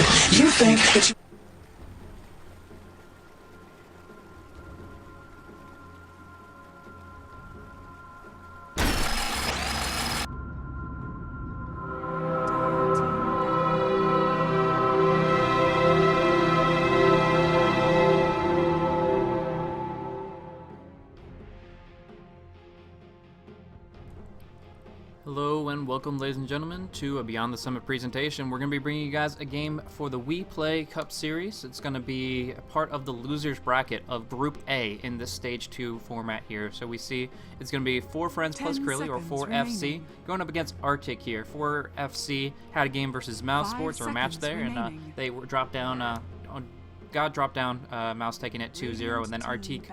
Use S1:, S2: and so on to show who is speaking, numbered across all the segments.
S1: You think that you
S2: Hello and welcome, ladies and gentlemen, to a Beyond the Summit presentation. We're going to be bringing you guys a game for the We Play Cup series. It's going to be a part of the losers bracket of Group A in this Stage 2 format here. So we see it's going to be 4 friends plus Curly, or 4FC, going up against Artyk here. 4FC had a game versus Mouse Sports, or a match there, and they were dropped down, got dropped down, Mouse taking it 2-0, and then Artyk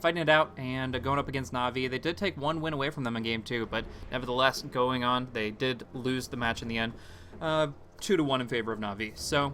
S2: fighting it out and going up against Na'Vi. They did take one win away from them in Game 2, but nevertheless, going on, they did lose the match in the end, 2-1 in favor of Na'Vi. So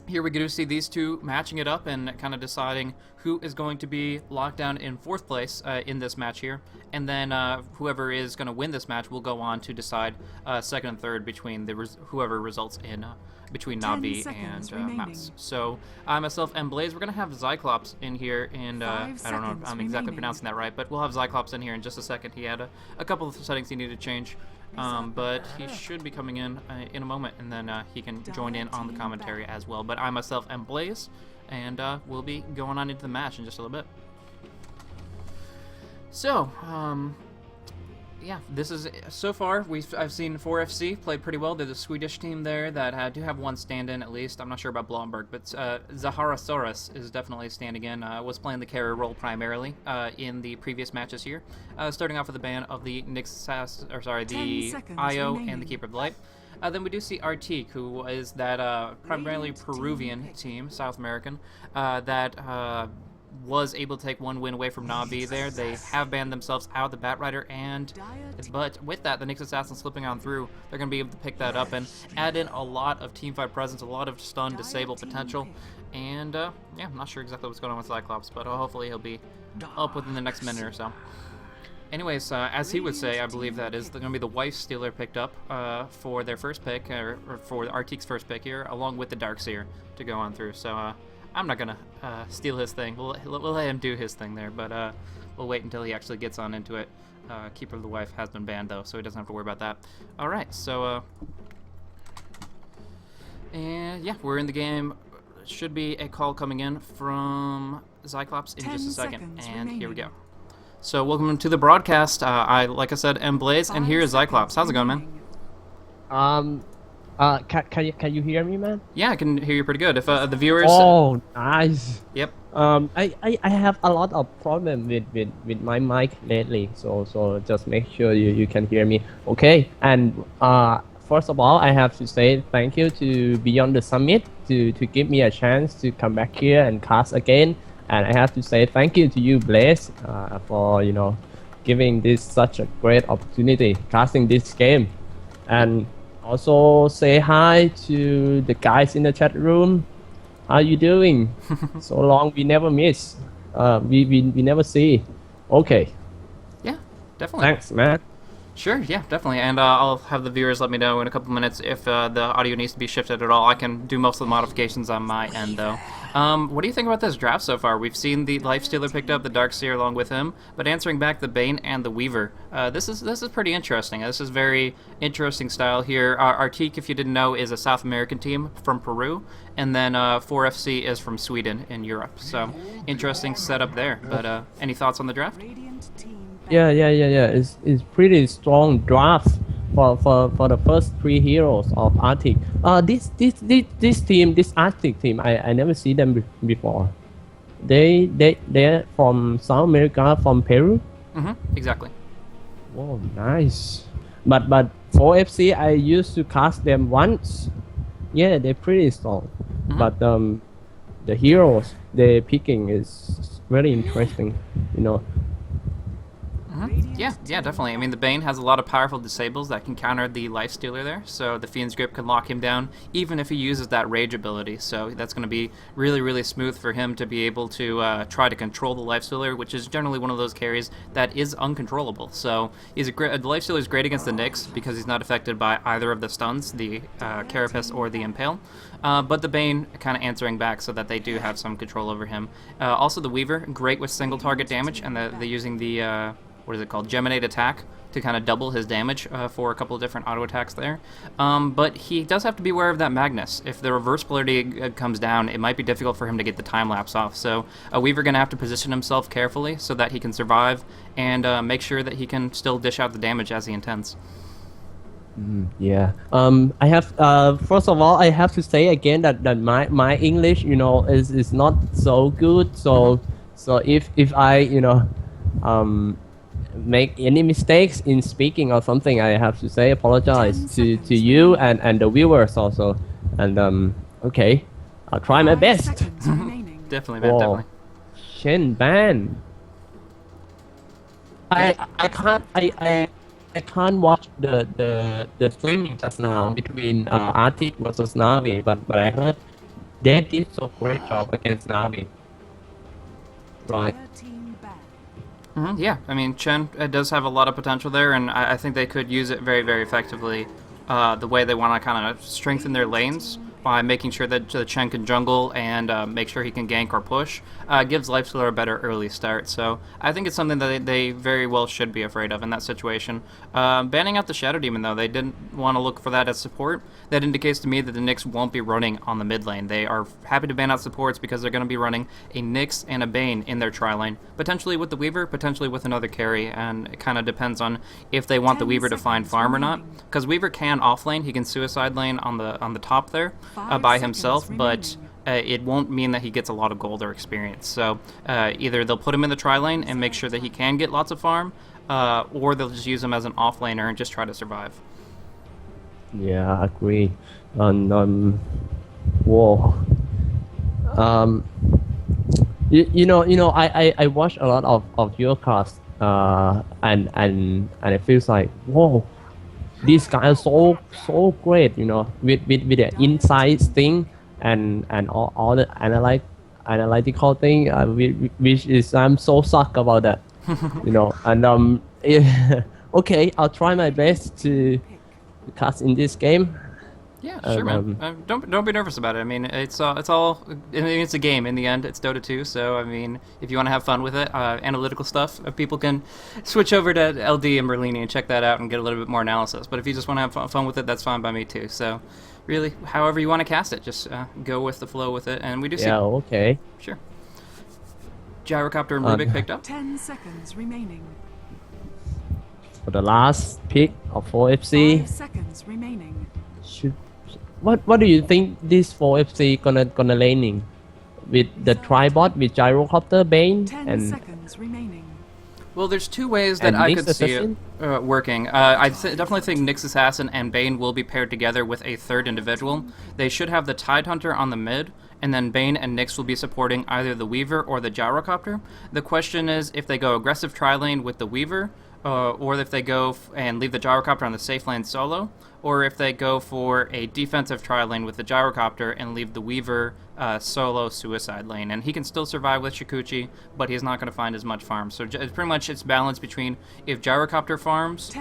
S2: here we get to see these two matching it up and kind of deciding who is going to be locked down in 4th place in this match here. And then whoever is going to win this match will go on to decide 2nd and 3rd between whoever results in between Na'Vi and Mouse. So I myself and Blaze, we're going to have Zyclops in here, and I don't know if I'm exactly pronouncing that right, but we'll have Zyclops in here in just a second. He had a couple of settings he needed to change, but he should be coming in a moment, and then he can join in on the commentary as well. But I myself am Blaze, and we'll be going on into the match in just a little bit. So, yeah, this is, so far, I've seen 4FC play pretty well. They're the Swedish team there that do have one stand-in at least. I'm not sure about Blomberg, but Zaharasaurus is definitely standing in. Was playing the carry role primarily in the previous matches here. Starting off with the ban of the the IO and the Keeper of the Light. Then we do see Artyk, who is that primarily Peruvian team, South American, that was able to take one win away from Na'Vi there. They have banned themselves out of the Batrider, but with that, the Nyx Assassin slipping on through, they're going to be able to pick that up and add in a lot of teamfight presence, a lot of stun, disable potential, and yeah, I'm not sure exactly what's going on with Cyclops, but hopefully he'll be up within the next minute or so. Anyways, as he would say, I believe that is going to be the Wife Stealer picked up for their first pick, or for Artyk's first pick here, along with the Darkseer to go on through. So I'm not gonna steal his thing. We'll let him do his thing there, but we'll wait until he actually gets on into it. Keeper of the Wife has been banned though, so he doesn't have to worry about that. All right, so and yeah, we're in the game. Should be a call coming in from Zyclops in just a second, and here we go. So welcome to the broadcast. Like I said, am Blaze, and here is Zyclops. How's it going, man?
S3: Can you hear me, man?
S2: Yeah, I can hear you pretty good. If the viewers...
S3: Oh, nice.
S2: Yep.
S3: I have a lot of problem with my mic lately, so just make sure you can hear me. Okay, and first of all, I have to say thank you to Beyond the Summit to give me a chance to come back here and cast again. And I have to say thank you to you, Blaze, for giving this such a great opportunity casting this game, and also say hi to the guys in the chat room. How you doing? So long we never miss. We never see. Okay.
S2: Yeah, definitely.
S3: Thanks, man.
S2: Sure, yeah, definitely. And I'll have the viewers let me know in a couple minutes if the audio needs to be shifted at all. I can do most of the modifications on my end, though. What do you think about this draft so far? We've seen the Lifestealer picked up, the Darkseer along with him, but answering back the Bane and the Weaver. This is pretty interesting. This is very interesting style here. Artyk, if you didn't know, is a South American team from Peru, and then 4FC is from Sweden in Europe. So interesting setup there. But any thoughts on the draft?
S3: Yeah. It's pretty strong draft for the first 3 heroes of Artyk. This team, this Artyk team, I never see them before. They're from South America, from Peru.
S2: Exactly.
S3: Oh, nice. But 4FC, I used to cast them once. Yeah, they're pretty strong. But the heroes they're picking is very interesting.
S2: Yeah, definitely. I mean, the Bane has a lot of powerful disables that can counter the Lifestealer there, so the Fiend's Grip can lock him down even if he uses that Rage ability, so that's going to be really, really smooth for him to be able to try to control the Lifestealer, which is generally one of those carries that is uncontrollable. So the Lifestealer is great against the Nyx because he's not affected by either of the stuns, the Carapace or the Impale, but the Bane kind of answering back so that they do have some control over him. Also, the Weaver, great with single target damage, and they're using the what is it called? Geminate attack to kind of double his damage for a couple of different auto attacks there. But he does have to be aware of that Magnus. If the reverse polarity comes down, it might be difficult for him to get the time lapse off. So Weaver going to have to position himself carefully so that he can survive and make sure that he can still dish out the damage as he intends.
S3: Yeah. I have first of all, I have to say again that my English, is not so good. So if I make any mistakes in speaking or something, I have to say apologize to you and the viewers also. And okay, I'll try my best.
S2: Definitely, man. Definitely.
S3: Shen ban. I can't watch the streaming just now between Artyk versus Navi, but I heard they did so great job against Navi. Right.
S2: Yeah, I mean, Chen does have a lot of potential there, and I think they could use it very, very effectively the way they want to kind of strengthen their lanes by making sure that Chen can jungle and make sure he can gank or push. Gives Lifestealer a better early start, so I think it's something that they very well should be afraid of in that situation. Banning out the Shadow Demon, though, they didn't want to look for that as support. That indicates to me that the Nyx won't be running on the mid lane. They are happy to ban out supports because they're going to be running a Nyx and a Bane in their tri-lane, potentially with the Weaver, potentially with another carry, and it kind of depends on if they want the Weaver to find farm or not, because Weaver can offlane, he can suicide lane on the top there by himself, but it won't mean that he gets a lot of gold or experience. So either they'll put him in the tri-lane and make sure that he can get lots of farm, or they'll just use him as an offlaner and just try to survive.
S3: Yeah, I agree. And whoa. I watch a lot of your cast, and it feels like, whoa, these guys are so great, with the insights thing and all the analytical thing, which is I'm so suck about that, and okay, I'll try my best to cast in this game.
S2: Yeah, sure, man. Don't be nervous about it. I mean, it's all. I mean, it's a game in the end. It's Dota 2, so I mean, if you want to have fun with it, analytical stuff, people can switch over to LD and Merlini and check that out and get a little bit more analysis. But if you just want to have fun with it, that's fine by me too. So, really, however you want to cast it, just go with the flow with it, and we do see.
S3: Yeah. Okay.
S2: Sure. Gyrocopter and Rubik picked up.
S1: 10 seconds remaining.
S3: For the last pick of 4FC.
S1: 5 seconds remaining.
S3: What do you think this 4FC gonna laning with the tribot with Gyrocopter, Bane,
S1: 10
S3: and
S1: seconds remaining.
S2: Well, there's two ways that I could see it working. I definitely think Nyx Assassin and Bane will be paired together with a third individual. They should have the Tidehunter on the mid, and then Bane and Nyx will be supporting either the Weaver or the Gyrocopter. The question is if they go aggressive tri-lane with the Weaver, or if they go and leave the Gyrocopter on the safe lane solo, or if they go for a defensive tri-lane with the Gyrocopter and leave the Weaver solo suicide lane. And he can still survive with Shikuchi, but he's not going to find as much farm. So it's pretty much it's balanced between if Gyrocopter farms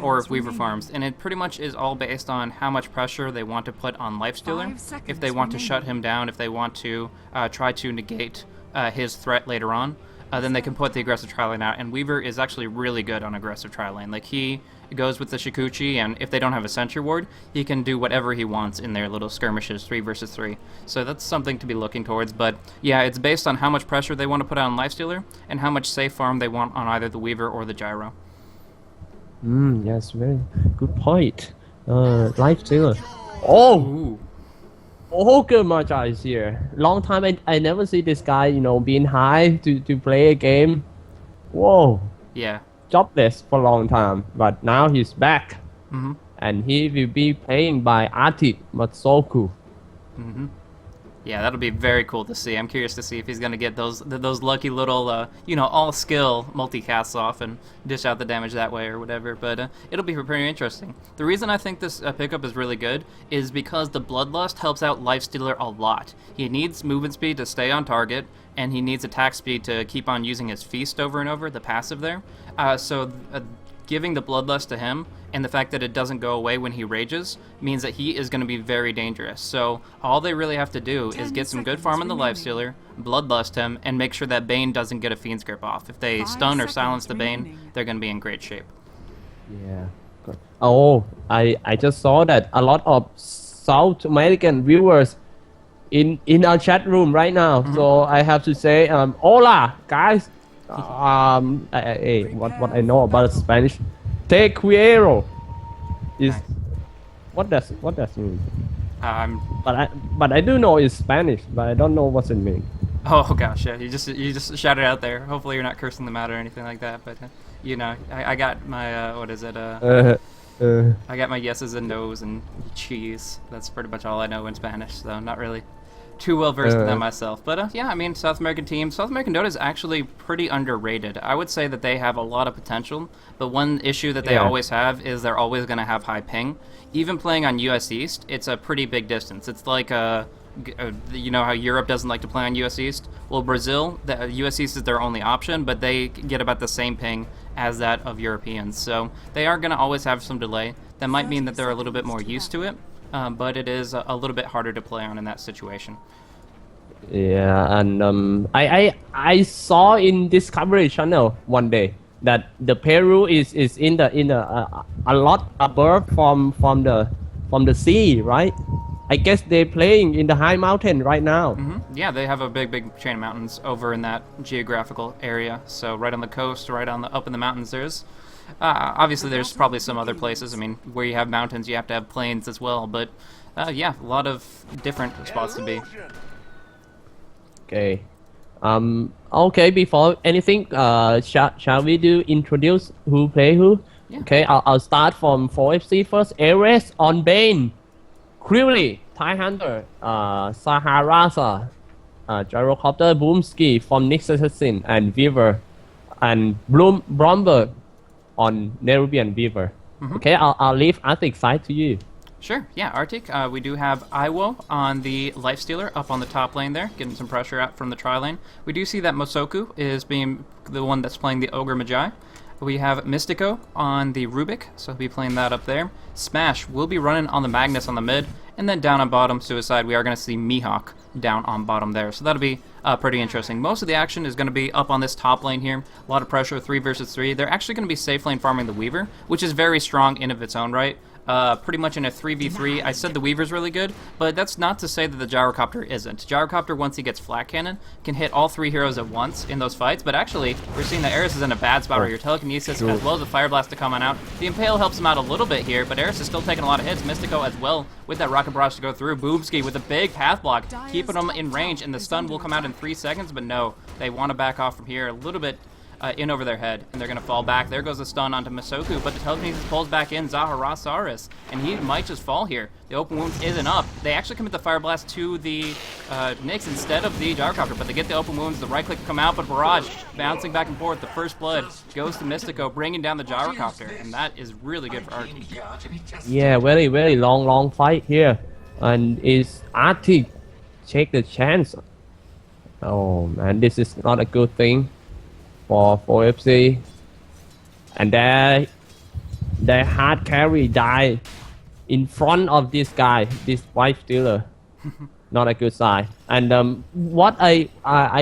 S2: or if Weaver farms. And it pretty much is all based on how much pressure they want to put on Lifestealer, if they want to shut him down, if they want to try to negate his threat later on. Then they can put the aggressive tri-lane out, and Weaver is actually really good on aggressive tri-lane. Like, he goes with the Shikuchi, and if they don't have a Sentry Ward, he can do whatever he wants in their little skirmishes, 3 versus 3. So that's something to be looking towards, but yeah, it's based on how much pressure they want to put on Lifestealer, and how much safe farm they want on either the Weaver or the Gyro.
S3: Yes, very good point. Lifestealer. Oh!
S2: Ooh.
S3: Oh, good Maja is here. Long time I never see this guy, being high to play a game. Whoa.
S2: Yeah.
S3: Jobless for a long time, but now he's back.
S2: Mm-hmm.
S3: And he will be playing by Artyk Matsoku.
S2: Mm-hmm. Yeah, that'll be very cool to see. I'm curious to see if he's going to get those lucky little, all skill multicasts off and dish out the damage that way or whatever. But it'll be pretty interesting. The reason I think this pickup is really good is because the Bloodlust helps out Lifestealer a lot. He needs movement speed to stay on target, and he needs attack speed to keep on using his Feast over and over, the passive there. Giving the Bloodlust to him and the fact that it doesn't go away when he rages means that he is going to be very dangerous. So all they really have to do is get some good farm on the Lifestealer, Bloodlust him, and make sure that Bane doesn't get a Fiend's Grip off. If they stun or silence the Bane, they're going to be in great shape.
S3: Yeah. Good. Oh, I just saw that a lot of South American viewers in our chat room right now. So I have to say, hola, guys. What I know about Spanish, te quiero is what does it mean? But I do know it's Spanish, but I don't know what's it mean.
S2: Oh gosh, yeah, you just shouted it out there. Hopefully you're not cursing them out or anything like that. But I got my I got my yeses and nos and cheese. That's pretty much all I know in Spanish, so not really too well versed in that myself. But yeah, I mean, South American Dota is actually pretty underrated. I would say that they have a lot of potential, but one issue that they always have is they're always going to have high ping. Even playing on US East, it's a pretty big distance. It's like you know how Europe doesn't like to play on US East? Well, Brazil, the US East is their only option, but they get about the same ping as that of Europeans. So they are going to always have some delay. That might mean that they're a little bit more used to it. But it is a little bit harder to play on in that situation.
S3: Yeah, and I saw in Discovery Channel one day that the Peru is in a lot above from the sea, right? I guess they're playing in the high mountain right now.
S2: Yeah, they have a big chain of mountains over in that geographical area. So right on the coast, up in the mountains, there's. Obviously, there's probably some other places. I mean, where you have mountains, you have to have plains as well. But yeah, a lot of different spots to be.
S3: Okay. Okay. Before anything, shall we introduce who play who? Yeah. Okay. I'll start from 4FC first. Ares on Bane, Krillly, Thai Hunter, Saharasa, Gyrocopter, Boomski from Nyx Assassin, and Weaver, and Bromberg on Nerubian Weaver. Okay, I'll leave Artyk side to you.
S2: Sure, yeah, Artyk. We do have Iwo on the Lifestealer up on the top lane there, getting some pressure out from the tri-lane. We do see that Mosoku is being the one that's playing the Ogre Magi. We have Mystico on the Rubik, so he'll be playing that up there. Smash will be running on the Magnus on the mid, and then down on bottom, Suicide, we are going to see Mihawk down on bottom there. So that'll be pretty interesting. Most of the action is going to be up on this top lane here. A lot of pressure, 3 versus 3. They're actually going to be safe lane farming the Weaver, which is very strong in of its own right. Pretty much in a 3v3. I said the Weaver's really good, but that's not to say that the Gyrocopter isn't. Gyrocopter, once he gets Flat Cannon, can hit all 3 heroes at once in those fights, but actually, we're seeing that Ares is in a bad spot where your Telekinesis as well as the Fire Blast to come on out. The Impale helps him out a little bit here, but Ares is still taking a lot of hits. Mystico as well with that Rocket Barrage to go through. Boomski with a big path block, keeping him in range, and the stun will come out in 3 seconds, but no, they want to back off from here a little bit in over their head, and they're going to fall back. There goes the stun onto Masoku, but the Telekinesis pulls back in Zaharasaurus, and he might just fall here. The open wound isn't up. They actually commit the Fire Blast to the Nyx instead of the Gyrocopter, but they get the open wounds. The right click come out, but Barrage bouncing back and forth. The first blood goes to Mystico, bringing down the Gyrocopter, and that is really good for Artyk.
S3: Yeah, very, very long fight here. And is Artyk take the chance? Oh man, this is not a good thing for 4FC, and their hard carry died in front of this guy, this wife stealer. Not a good sign. And what I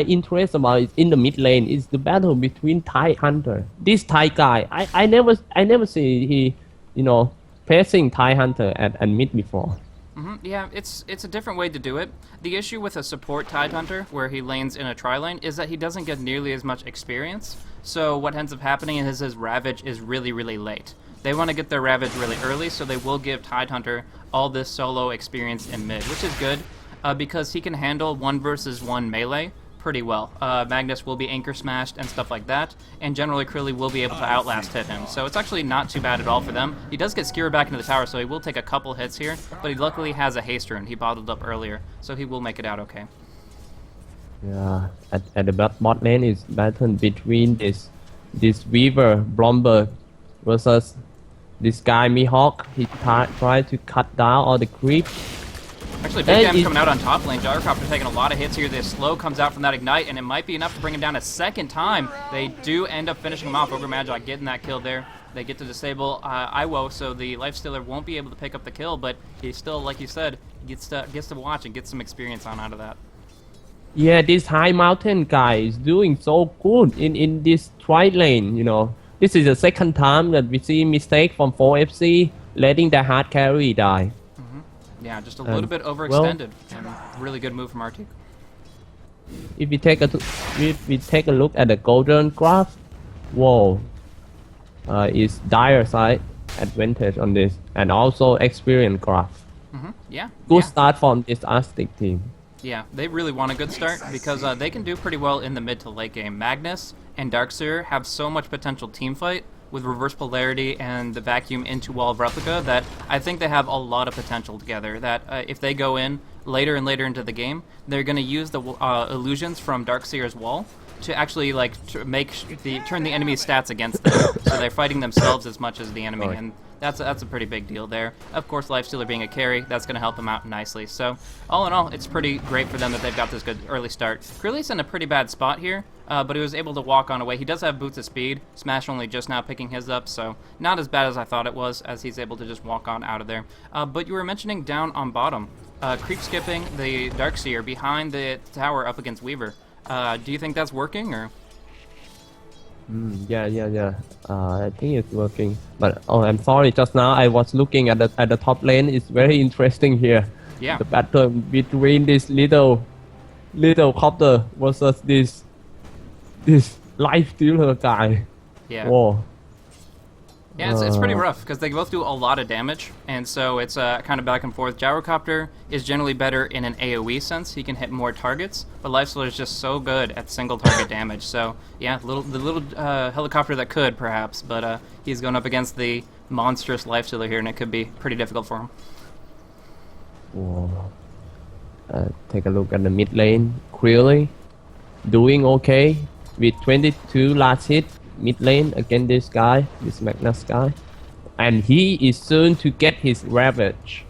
S3: interest about is in the mid lane is the battle between Thai Hunter. This Thai guy, I never see he, facing Thai Hunter at mid before.
S2: Yeah, it's a different way to do it. The issue with a support Tide Hunter, where he lanes in a tri-lane, is that he doesn't get nearly as much experience. So what ends up happening is his Ravage is really, really late. They want to get their Ravage really early, so they will give Tide Hunter all this solo experience in mid, which is good, because he can handle 1 versus 1 melee pretty well. Magnus will be anchor smashed and stuff like that, and generally Krilly will be able to outlast hit him. So it's actually not too bad at all for them. He does get skewered back into the tower, so he will take a couple hits here, but he luckily has a haste rune. He bottled up earlier, so he will make it out okay.
S3: Yeah, at the bot lane is battle between this Weaver Blomberg versus this guy Mihawk. He tried to cut down all the creep.
S2: Actually, big damage coming out on top lane. Gyrocopter taking a lot of hits here. The slow comes out from that ignite, and it might be enough to bring him down a second time. They do end up finishing him off. Ogre Magi getting that kill there. They get to disable Iwo, so the Lifestealer won't be able to pick up the kill, but he still, like you said, gets to watch and get some experience on out of that.
S3: Yeah, this high mountain guy is doing so good in this tri lane, you know. This is the second time that we see mistake from 4FC, letting the hard carry die.
S2: Yeah, just a little bit overextended, and really good move from Artyk.
S3: If we take a look at the golden graph, whoa, is dire side advantage on this, and also experience graph.
S2: Yeah.
S3: Good start from this Artyk team.
S2: Yeah, they really want a good start because they can do pretty well in the mid to late game. Magnus and Darkseer have so much potential team fight with reverse polarity and the vacuum into wall of replica that I think they have a lot of potential together. That if they go in later and later into the game, they're going to use the illusions from Darkseer's wall to actually turn the enemy's stats against them. So they're fighting themselves as much as the enemy, and that's a pretty big deal there. Of course, Lifestealer being a carry, that's going to help them out nicely. So all in all, it's pretty great for them that they've got this good early start. Krilly's in a pretty bad spot here, but he was able to walk on away. He does have boots of speed. Smash only just now picking his up, so not as bad as I thought it was, as he's able to just walk on out of there. But you were mentioning down on bottom, creep skipping the Darkseer behind the tower up against Weaver. Do you think that's working, or?
S3: Yeah. I think it's working. But I'm sorry. Just now I was looking at the top lane. It's very interesting here.
S2: Yeah.
S3: The battle between this little copter versus this Lifestealer guy.
S2: Yeah.
S3: Whoa.
S2: Yeah, it's pretty rough because they both do a lot of damage, and so it's kind of back and forth. Gyrocopter is generally better in an AoE sense. He can hit more targets, but Lifestealer is just so good at single target damage. So yeah, the little helicopter that could perhaps, but he's going up against the monstrous Lifestealer here, and it could be pretty difficult for him.
S3: Whoa. Take a look at the mid lane. Krilly doing okay with 22 last hit. Mid lane against this guy, this Magnus guy, and he is soon to get his Ravage.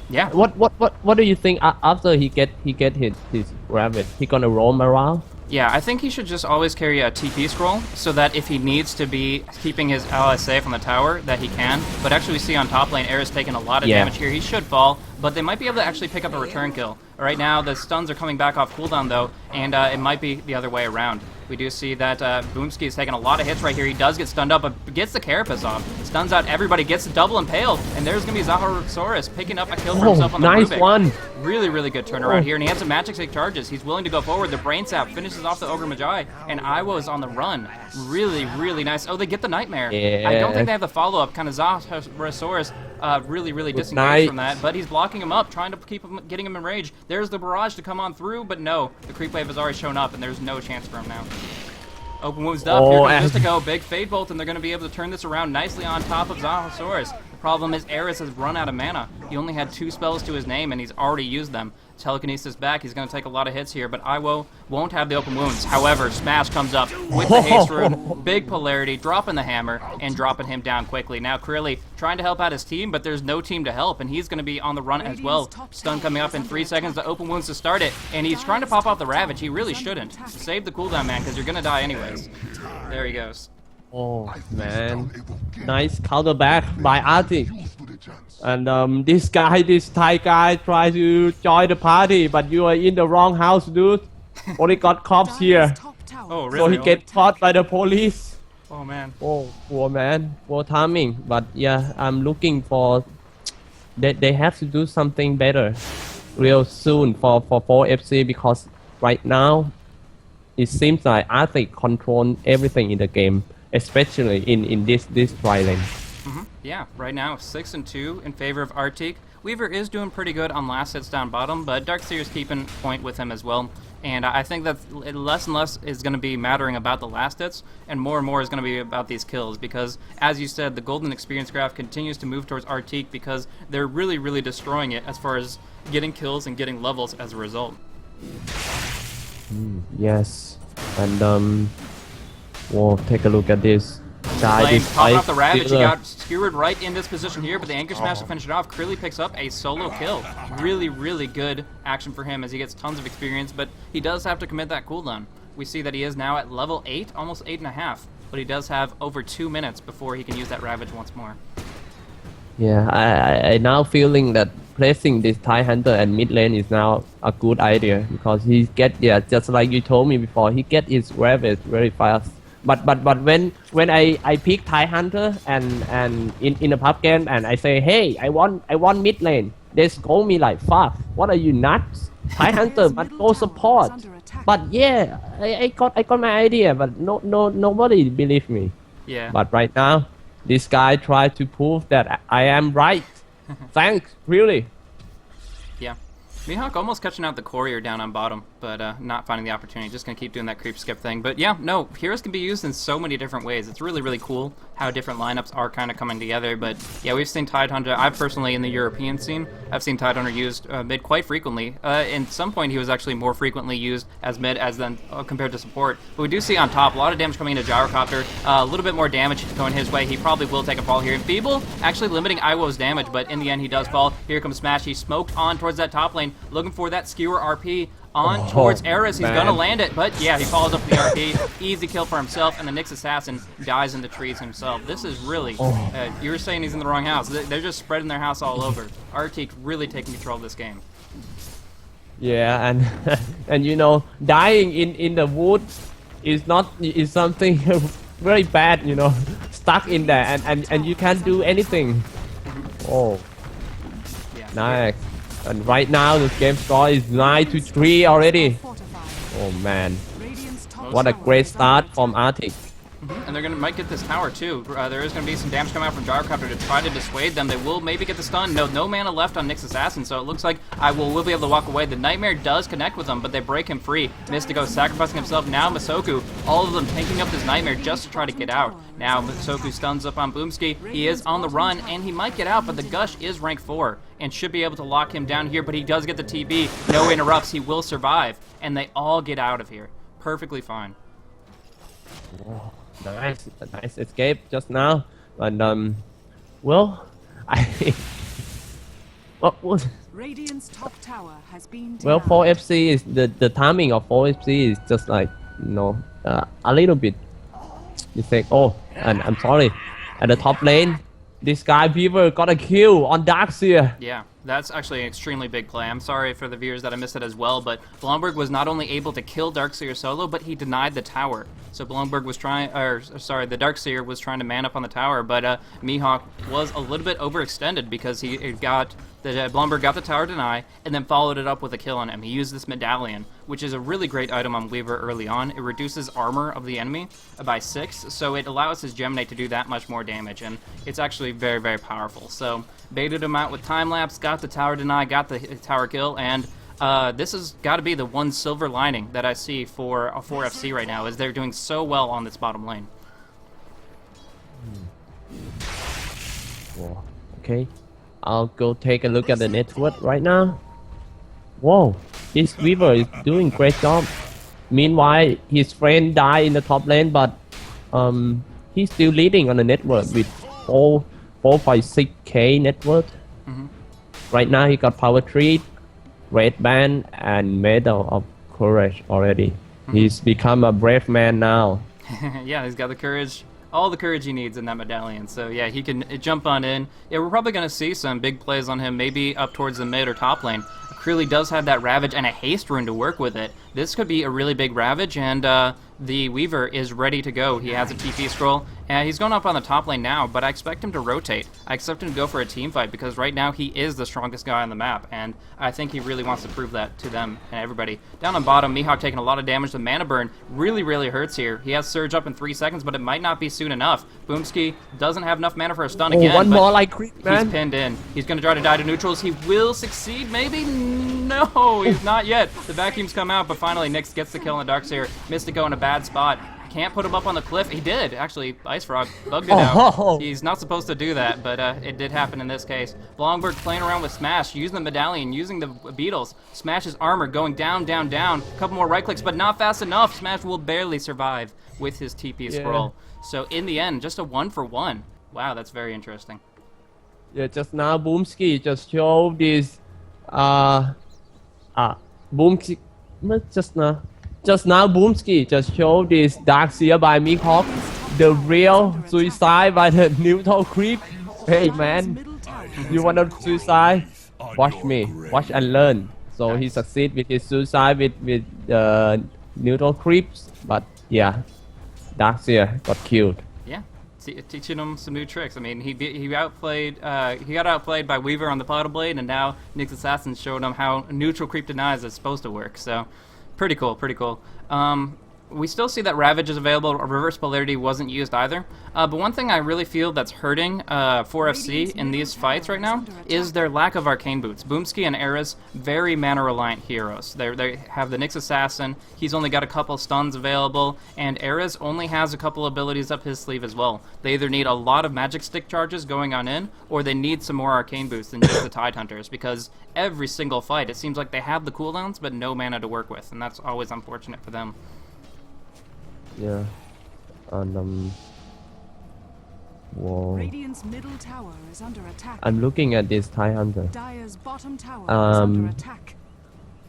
S2: Yeah.
S3: What do you think after he get his Ravage? He gonna roam around?
S2: Yeah, I think he should just always carry a TP scroll so that if he needs to be keeping his allies safe on the tower, that he can. But actually we see on top lane, Era's taking a lot of damage here. He should fall, but they might be able to actually pick up a return kill. Right now, the stuns are coming back off cooldown though, and it might be the other way around. We do see that Boomski is taking a lot of hits right here. He does get stunned up, but gets the Carapace off. Stuns out everybody, gets a double impaled, and there's going to be Zaharosaurus picking up a kill for himself on the
S3: nice
S2: Rubik.
S3: one.
S2: Really, really good turnaround here, and he has some magic stick charges. He's willing to go forward. The Brain Sap finishes off the Ogre Magi, and Iwo is on the run. Really, really nice. Oh, they get the Nightmare.
S3: Yeah.
S2: I don't think they have the follow-up. Kind of Zaharosaurus really disengaged from that, but he's blocking him up, trying to keep him, getting him in rage. There's the barrage to come on through, but no, the creep wave has already shown up, and there's no chance for him now. Open wounds up, here comes Mystico, big Fade Bolt, and they're going to be able to turn this around nicely on top of Zaharosaurus. The problem is Eris has run out of mana. He only had 2 spells to his name, and he's already used them. Telekinesis back, he's going to take a lot of hits here, but Iwo won't have the open wounds. However, Smash comes up with the haste rune, big polarity, dropping the hammer, and dropping him down quickly. Now Krilly trying to help out his team, but there's no team to help, and he's going to be on the run as well. Stun coming up in 3 seconds, the open wounds to start it, and he's trying to pop off the Ravage. He really shouldn't. Save the cooldown, man, because you're going to die anyways. There he goes.
S3: Oh man, nice counter back by Artyk. And this Thai guy tried to join the party, but you are in the wrong house, dude. Only got cops here,
S2: Oh, really?
S3: so he gets caught by the police.
S2: Oh, man.
S3: Oh, poor man, poor timing. But yeah, I'm looking for. They have to do something better, real soon for 4FC, because right now, it seems like Artyk control everything in the game, especially in this tri lane.
S2: Yeah, right now 6-2 in favor of Artyk. Weaver is doing pretty good on last hits down bottom, but Darkseer's keeping point with him as well. And I think that less and less is going to be mattering about the last hits, and more is going to be about these kills, because, as you said, the golden experience graph continues to move towards Artyk because they're really destroying it as far as getting kills and getting levels as a result.
S3: Yes, and we'll take a look at this guy.
S2: Flame
S3: This
S2: popping
S3: guy
S2: off the Ravage, he
S3: still,
S2: got skewered right in this position here, but the Anchor Smash to finish it off. Krillly picks up a solo kill. Really good action for him as he gets tons of experience, but he does have to commit that cooldown. We see that he is now at level 8, almost 8.5, but he does have over 2 minutes before he can use that Ravage once more.
S3: Yeah, I now feeling that placing this Thai Hunter at mid lane is now a good idea, because he get, just like you told me before, he get his Ravage very fast. But when I pick Thai Hunter and in a pub game and I say, hey, I want mid lane, they scold me like, fuck, what are you, nuts? Thai Hunter must go support. But yeah, I got my idea, but nobody believe me.
S2: Yeah.
S3: But right now, this guy tried to prove that I am right. Thanks, really.
S2: Yeah. Mihawk almost catching out the courier down on bottom, but not finding the opportunity. Just going to keep doing that creep skip thing. But yeah, no, heroes can be used in so many different ways. It's really cool how different lineups are kind of coming together. But yeah, we've seen Tide Hunter. I've personally, in the European scene, I've seen Tide Hunter used mid quite frequently. In some point, he was actually more frequently used as mid as then compared to support. But we do see on top a lot of damage coming into Gyrocopter, a little bit more damage going his way. He probably will take a fall here. And Feeble actually limiting Iwo's damage, but in the end, he does fall. Here comes Smash. He's smoked on towards that top lane, looking for that skewer RP on towards Eris. He's gonna land it, but yeah, he follows up the RP. Easy kill for himself, and the Nyx Assassin dies in the trees himself. This is really, you were saying he's in the wrong house. They're just spreading their house all over. Artyk really taking control of this game.
S3: Yeah, and and you know, dying in the wood is something very bad, you know, stuck in there, and you can't do anything. Oh,
S2: Yeah.
S3: nice. And right now the game score is 9-3 already. Oh man, what a great start from Artyk.
S2: And they're might get this tower too. There is going to be some damage coming out from Gyrocopter to try to dissuade them. They will maybe get the stun. No mana left on Nyx Assassin, so it looks like will be able to walk away. The Nightmare does connect with them, but they break him free. Mystico sacrificing himself. Now Masoku, all of them tanking up this Nightmare just to try to get out. Now Masoku stuns up on Boomski. He is on the run, and he might get out, but the Gush is rank 4 and should be able to lock him down here, but he does get the TB. No interrupts. He will survive, and they all get out of here. Perfectly fine.
S3: Oh, nice escape just now. And well, what was?
S1: Radiant's top tower has been
S3: Well, 4FC is the timing of 4FC is just like, you know, a little bit. You think, oh, and I'm sorry, at the top lane, this guy Beaver got a kill on Darkseer.
S2: Yeah, that's actually an extremely big play. I'm sorry for the viewers that I missed it as well, but Blomberg was not only able to kill Darkseer solo, but he denied the tower. So Blomberg was trying, the Darkseer was trying to man up on the tower, but Mihawk was a little bit overextended because Blomberg got the tower deny and then followed it up with a kill on him. He used this medallion, which is a really great item on Weaver early on. It reduces armor of the enemy by 6, so it allows his Geminate to do that much more damage, and it's actually very powerful. So baited him out with time lapse, got the tower deny, got the tower kill, and this has got to be the one silver lining that I see for 4FC right now, is they're doing so well on this bottom lane.
S3: Whoa. Okay, I'll go take a look at the network right now. Whoa, this Weaver is doing great job. Meanwhile, his friend died in the top lane, but he's still leading on the network with 4.6k network. Right now he got power 3, red band, and medal of courage already. He's become a brave man now.
S2: Yeah, he's got the courage, all the courage he needs in that medallion. So yeah, he can jump on in. Yeah, we're probably going to see some big plays on him, maybe up towards the mid or top lane. Krillly does have that Ravage and a haste rune to work with it. This could be a really big Ravage, and the Weaver is ready to go. He has a TP scroll, He's going up on the top lane now, but I expect him to rotate. I expect him to go for a team fight because right now he is the strongest guy on the map, and I think he really wants to prove that to them and everybody. Down on bottom, Mihawk taking a lot of damage. The mana burn really hurts here. He has Surge up in 3 seconds, but it might not be soon enough. Boomski doesn't have enough mana for a stun again.
S3: One more like creep, man.
S2: He's pinned in. He's going to try to die to neutrals. He will succeed, maybe? No, he's not yet. The vacuums come out, but finally Nyx gets the kill on the Darkseer. Mystico in a bad spot. Can't put him up on the cliff. He did, actually. Ice Frog bugged it out. He's not supposed to do that, but it did happen in this case. Blongberg playing around with Smash, using the medallion, using the beetles. Smash's armor going down. A couple more right clicks, but not fast enough. Smash will barely survive with his TP scroll. So in the end, just a 1-for-1. Wow, that's very interesting.
S3: Yeah, just now Boomski just showed this Boomski just now Boomski just showed this Darkseer by Mihawk, the real suicide by the neutral creep. Hey man, you wanna suicide? Watch me, watch and learn. So he succeed with his suicide with neutral creeps, but yeah, Darkseer got killed.
S2: Yeah, teaching him some new tricks. I mean, he got outplayed by Weaver on the Pottle Blade, and now Nyx Assassin showed him how neutral creep denies is supposed to work. So. Pretty cool. We still see that Ravage is available. Reverse Polarity wasn't used either. But one thing I really feel that's hurting 4FC in these fights right now is their lack of arcane boots. Boomski and Era's very mana-reliant heroes. They have the Nyx Assassin. He's only got a couple stuns available, and Era's only has a couple abilities up his sleeve as well. They either need a lot of magic stick charges going on in, or they need some more arcane boots than just the Tidehunters, because every single fight, it seems like they have the cooldowns, but no mana to work with, and that's always unfortunate for them.
S3: Yeah, and whoa.
S1: Radiant's middle tower is under attack.
S3: I'm looking at this Tidehunter.
S1: Dire's bottom tower is under attack.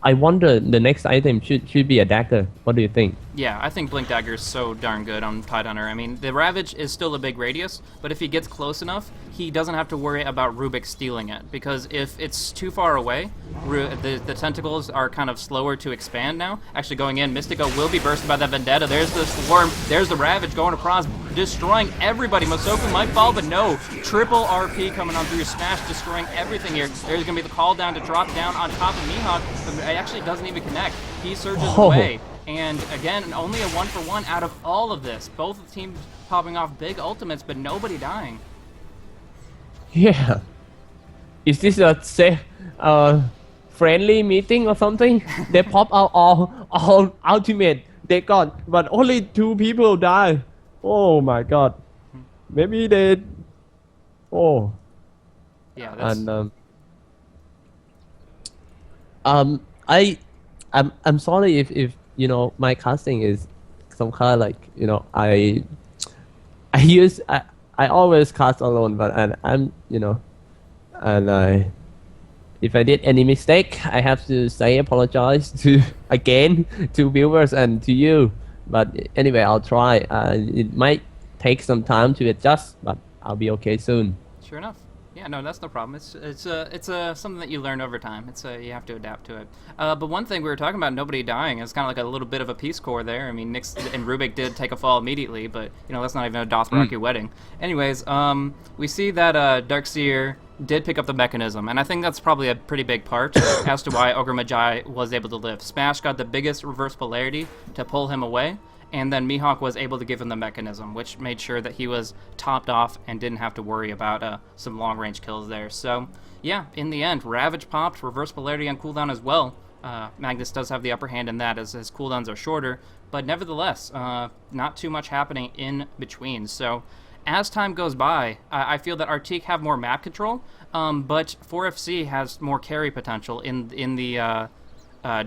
S3: I wonder the next item should be a dagger. What do you think?
S2: Yeah, I think Blink Dagger is so darn good on Tidehunter. I mean, the Ravage is still a big radius, but if he gets close enough, he doesn't have to worry about Rubik stealing it. Because if it's too far away, the tentacles are kind of slower to expand now. Actually going in, Mystico will be bursted by that Vendetta. There's the Swarm, there's the Ravage going across, destroying everybody. Mosoku might fall, but no. Triple RP coming on through, Smash destroying everything here. There's going to be the call down to drop down on top of Mihawk. It actually doesn't even connect. He surges away. And again, only a 1-for-1 out of all of this. Both teams popping off big ultimates, but nobody dying.
S3: Yeah. Is this a friendly meeting or something? They pop out all ultimate they got, but only 2 people die. Oh my god. Maybe they. Oh.
S2: Yeah. That's...
S3: And I'm sorry if you know my casting is some kind of like, you know, I always cast alone, but I'm you know, and if I did any mistake, I have to say apologize to again to viewers and to you. But anyway, I'll try. It might take some time to adjust, but I'll be okay soon.
S2: Sure enough. Yeah, no, that's no problem. It's something that you learn over time. You have to adapt to it. But one thing we were talking about, nobody dying, is kind of like a little bit of a Peace Corps there. I mean, Nyx and Rubik did take a fall immediately, but you know that's not even a Dothraki wedding. Anyways, we see that Darkseer did pick up the mechanism, and I think that's probably a pretty big part as to why Ogre Magi was able to live. Smash got the biggest reverse polarity to pull him away, and then Mihawk was able to give him the mechanism, which made sure that he was topped off and didn't have to worry about some long-range kills there. So, yeah, in the end, Ravage popped, reverse polarity on cooldown as well. Magnus does have the upper hand in that as his cooldowns are shorter, but nevertheless, not too much happening in between. So, as time goes by, I feel that Artyk have more map control, but 4FC has more carry potential in the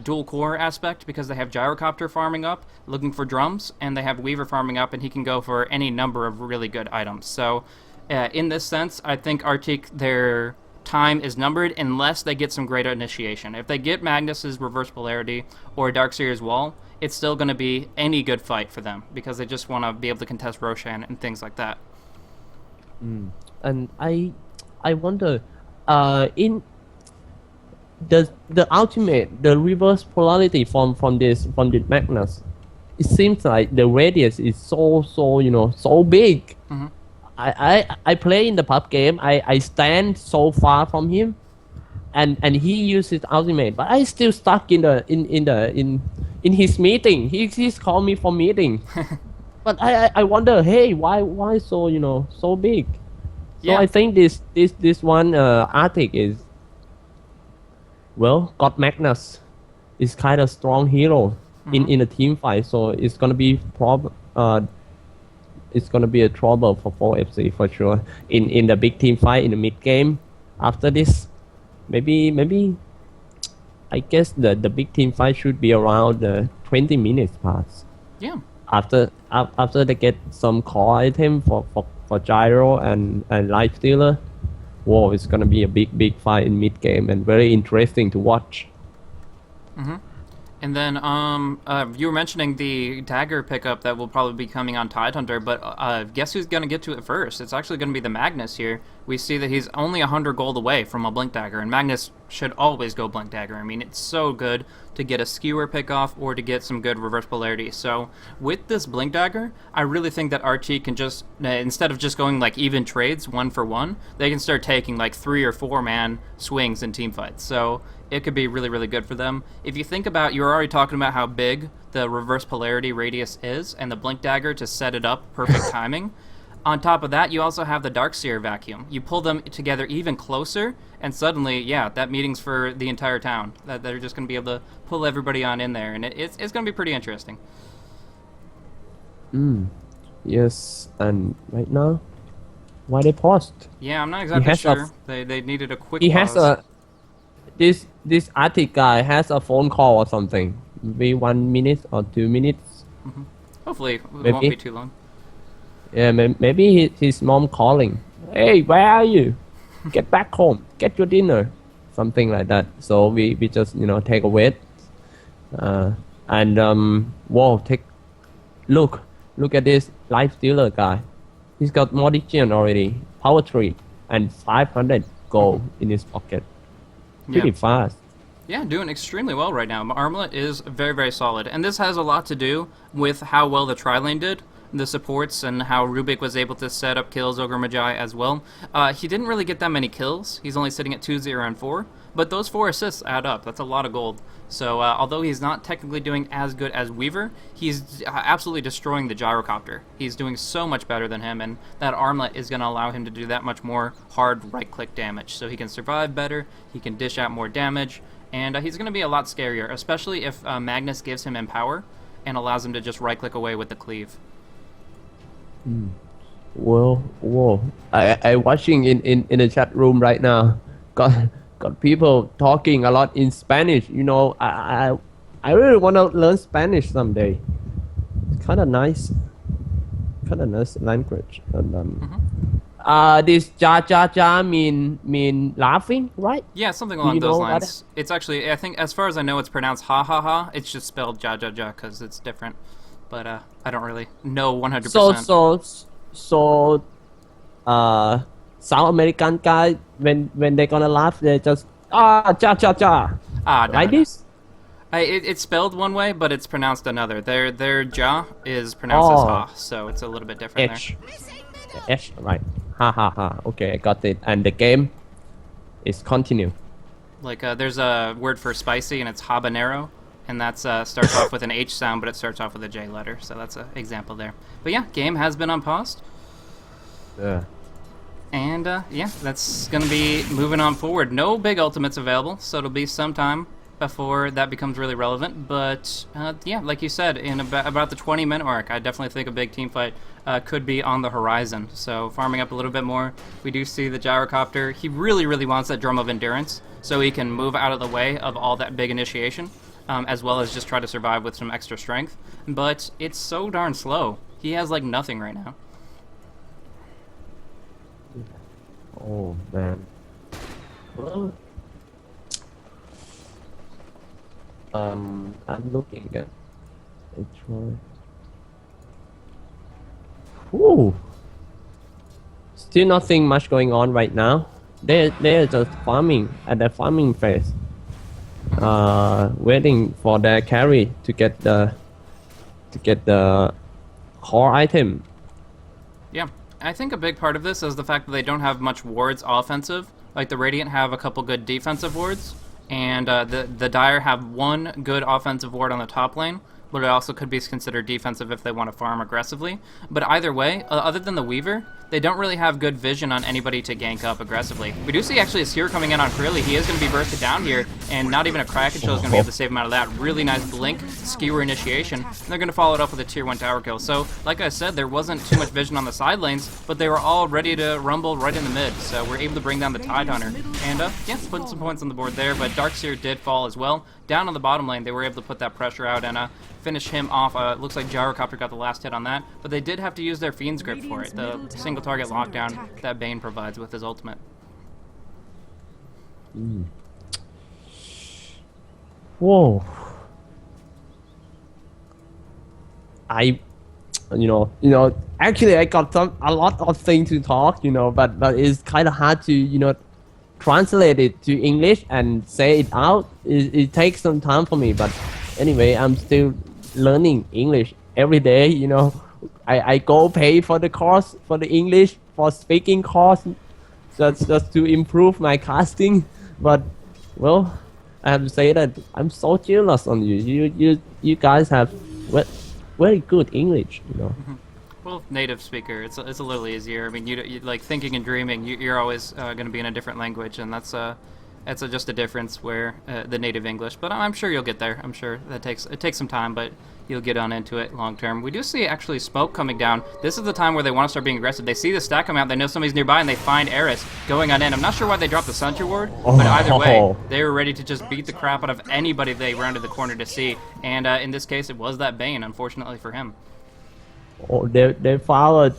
S2: dual core aspect, because they have Gyrocopter farming up, looking for drums, and they have Weaver farming up, and he can go for any number of really good items. So, in this sense, I think Artyk, their time is numbered unless they get some greater initiation. If they get Magnus's reverse polarity or Darkseer's wall, it's still going to be any good fight for them, because they just want to be able to contest Roshan and things like that.
S3: And I wonder, in the ultimate, the reverse polarity from the Magnus, it seems like the radius is so so big. I play in the pub game. I stand so far from him, and he uses ultimate, but I still stuck in his meeting. He's called me for meeting, but I wonder, hey, why so so big? So
S2: Yeah.
S3: I think this one Artyk is, well, God Magnus is kind of strong hero in a team fight, so it's gonna be it's gonna be a trouble for 4FC for sure in the big team fight in the mid game. After this, maybe I guess the big team fight should be around 20 minutes pass.
S2: Yeah.
S3: After they get some core item for gyro and life stealer. Whoa, it's gonna be a big fight in mid game and very interesting to watch.
S2: And then you were mentioning the dagger pickup that will probably be coming on Tidehunter, but guess who's going to get to it first? It's actually going to be the Magnus here. We see that he's only 100 gold away from a Blink Dagger, and Magnus should always go Blink Dagger. I mean, it's so good to get a skewer pickoff or to get some good reverse polarity. So with this Blink Dagger, I really think that Artyk can just, instead of just going like even trades 1-for-1, they can start taking like 3 or 4 man swings in team fights. So it could be really, really good for them. If you think about, you're already talking about how big the reverse polarity radius is, and the Blink Dagger to set it up, perfect timing. On top of that, you also have the Darkseer vacuum. You pull them together even closer, and suddenly, yeah, that meeting's for the entire town. That they're just going to be able to pull everybody on in there, and it's going to be pretty interesting.
S3: Yes, and right now, why they paused?
S2: Yeah, I'm not exactly
S3: has
S2: sure. They needed a quick
S3: He
S2: pause.
S3: has a this Arctic guy has a phone call or something. Maybe 1 minute or 2 minutes.
S2: Hopefully, it won't
S3: Maybe.
S2: be too long.
S3: Yeah, maybe his mom calling. Hey, where are you? Get back home. Get your dinner. Something like that. So we just take a wait. Whoa, look at this life stealer guy. He's got Mordigian already, power 3, and 500 gold in his pocket. Pretty
S2: Yeah.
S3: fast.
S2: Yeah, doing extremely well right now. Armlet is very, very solid. And this has a lot to do with how well the tri-lane did, the supports, and how Rubik was able to set up kills Ogre Magi as well. He didn't really get that many kills. He's only sitting at 2, 0, and 4. But those 4 assists add up. That's a lot of gold. So although he's not technically doing as good as Weaver, he's absolutely destroying the Gyrocopter. He's doing so much better than him, and that Armlet is going to allow him to do that much more hard right-click damage. So he can survive better, he can dish out more damage, and he's going to be a lot scarier, especially if Magnus gives him Empower and allows him to just right-click away with the Cleave.
S3: Whoa. I watching in the chat room right now. Got people talking a lot in Spanish. I really want to learn Spanish someday. It's kind of nice language. And, this ja mean laughing, right?
S2: Yeah, something
S3: Do
S2: along
S3: you
S2: those
S3: know what
S2: lines. It's actually, I think, as far as I know, it's pronounced ha ha ha. It's just spelled ja ja ja because it's different. But I don't really know 100%.
S3: So South American guy when they're gonna laugh, they just ja ja
S2: Ah, no,
S3: like
S2: no.
S3: this.
S2: It's spelled one way, but it's pronounced another. Their ja is pronounced as
S3: Oh.
S2: ha, so it's a little bit different
S3: H, right? Ha. Okay, I got it. And the game is continue.
S2: there. Like there's a word for spicy, and it's habanero, and that's starts off with an H sound, but it starts off with a J letter. So that's an example there. But yeah, game has been unpaused.
S3: Yeah.
S2: And yeah, that's going to be moving on forward. No big ultimates available, so it'll be some time before that becomes really relevant. But yeah, like you said, in about the 20-minute mark, I definitely think a big team fight could be on the horizon. So farming up a little bit more, we do see the Gyrocopter. He really, really wants that Drum of Endurance so he can move out of the way of all that big initiation, as well as just try to survive with some extra strength. But it's so darn slow. He has like nothing right now.
S3: Oh man. Well, I'm looking at it. Ooh. Still nothing much going on right now. They're just farming at the farming phase. Waiting for their carry to get the to get the core item.
S2: Yeah, I think a big part of this is the fact that they don't have much wards offensive. Like the Radiant have a couple good defensive wards, and the Dire have one good offensive ward on the top lane, but it also could be considered defensive if they want to farm aggressively. But either way, other than the Weaver, they don't really have good vision on anybody to gank up aggressively. We do see actually a Seer coming in on Crilly. He is going to be bursted down here, and not even a Kraken Chill is going to be able to save him out of that. Really nice blink, skewer initiation, and they're going to follow it up with a tier 1 tower kill. So, like I said, there wasn't too much vision on the side lanes, but they were all ready to rumble right in the mid. So we're able to bring down the Tide Hunter. And, yeah, putting some points on the board there, but Darkseer did fall as well. Down on the bottom lane, they were able to put that pressure out and finish him off. Looks like Gyrocopter got the last hit on that, but they did have to use their Fiend's Grip for it, the single target lockdown that Bane provides with his ultimate.
S3: Whoa. Actually I got a lot of things to talk, but it's kind of hard to, translate it to English and say it out. It takes some time for me, but anyway, I'm still learning English every day, I go pay for the course, for the English, for speaking course, just to improve my casting. But, well, I have to say that I'm so jealous on you. You guys have very good English,
S2: Well, native speaker, it's a little easier. I mean, you like thinking and dreaming. You're always going to be in a different language, and that's just a difference where the native English. But I'm sure you'll get there. I'm sure it takes some time, but you'll get on into it long term. We do see actually smoke coming down. This is the time where they want to start being aggressive. They see the stack come out. They know somebody's nearby, and they find Eris going on in. I'm not sure why they dropped the Sentry Ward, but either way, they were ready to just beat the crap out of anybody they rounded the corner to see. And in this case, it was that Bane, unfortunately for him.
S3: Oh, they found a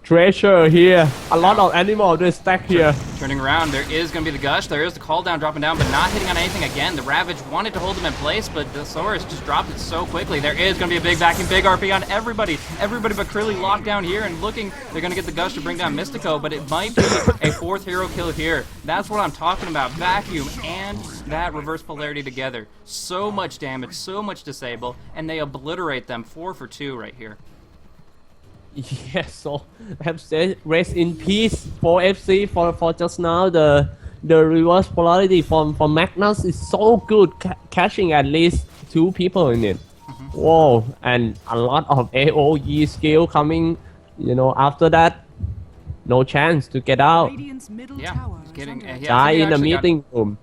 S3: treasure here. A lot of animals they stack here.
S2: Turning around, there is going to be the Gush. There is the call down dropping down, but not hitting on anything again. The Ravage wanted to hold him in place, but the Saurus just dropped it so quickly. There is going to be a big vacuum, big RP on everybody. Everybody but Crilly locked down here and looking. They're going to get the Gush to bring down Mystico, but it might be a 4th hero kill here. That's what I'm talking about. Vacuum and that reverse polarity together. So much damage, so much disable, and they obliterate them 4 for 2 right here.
S3: Yes, so I have to say, rest in peace for FC for just now. The reverse polarity from Magnus is so good, catching at least 2 people in it. Whoa, and a lot of AOE skill coming, after that. No chance to get out.
S2: Yeah,
S3: Die in the meeting room.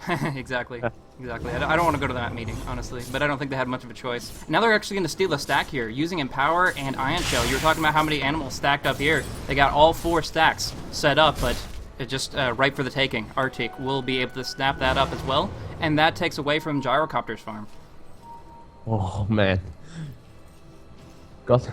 S2: Exactly. Exactly. I don't want to go to that meeting, honestly, but I don't think they had much of a choice. Now they're actually going to steal a stack here, using Empower and Ion Shell. You were talking about how many animals stacked up here. They got all 4 stacks set up, but it's just ripe for the taking. Artyk will be able to snap that up as well, and that takes away from Gyrocopter's farm.
S3: Oh, man. God.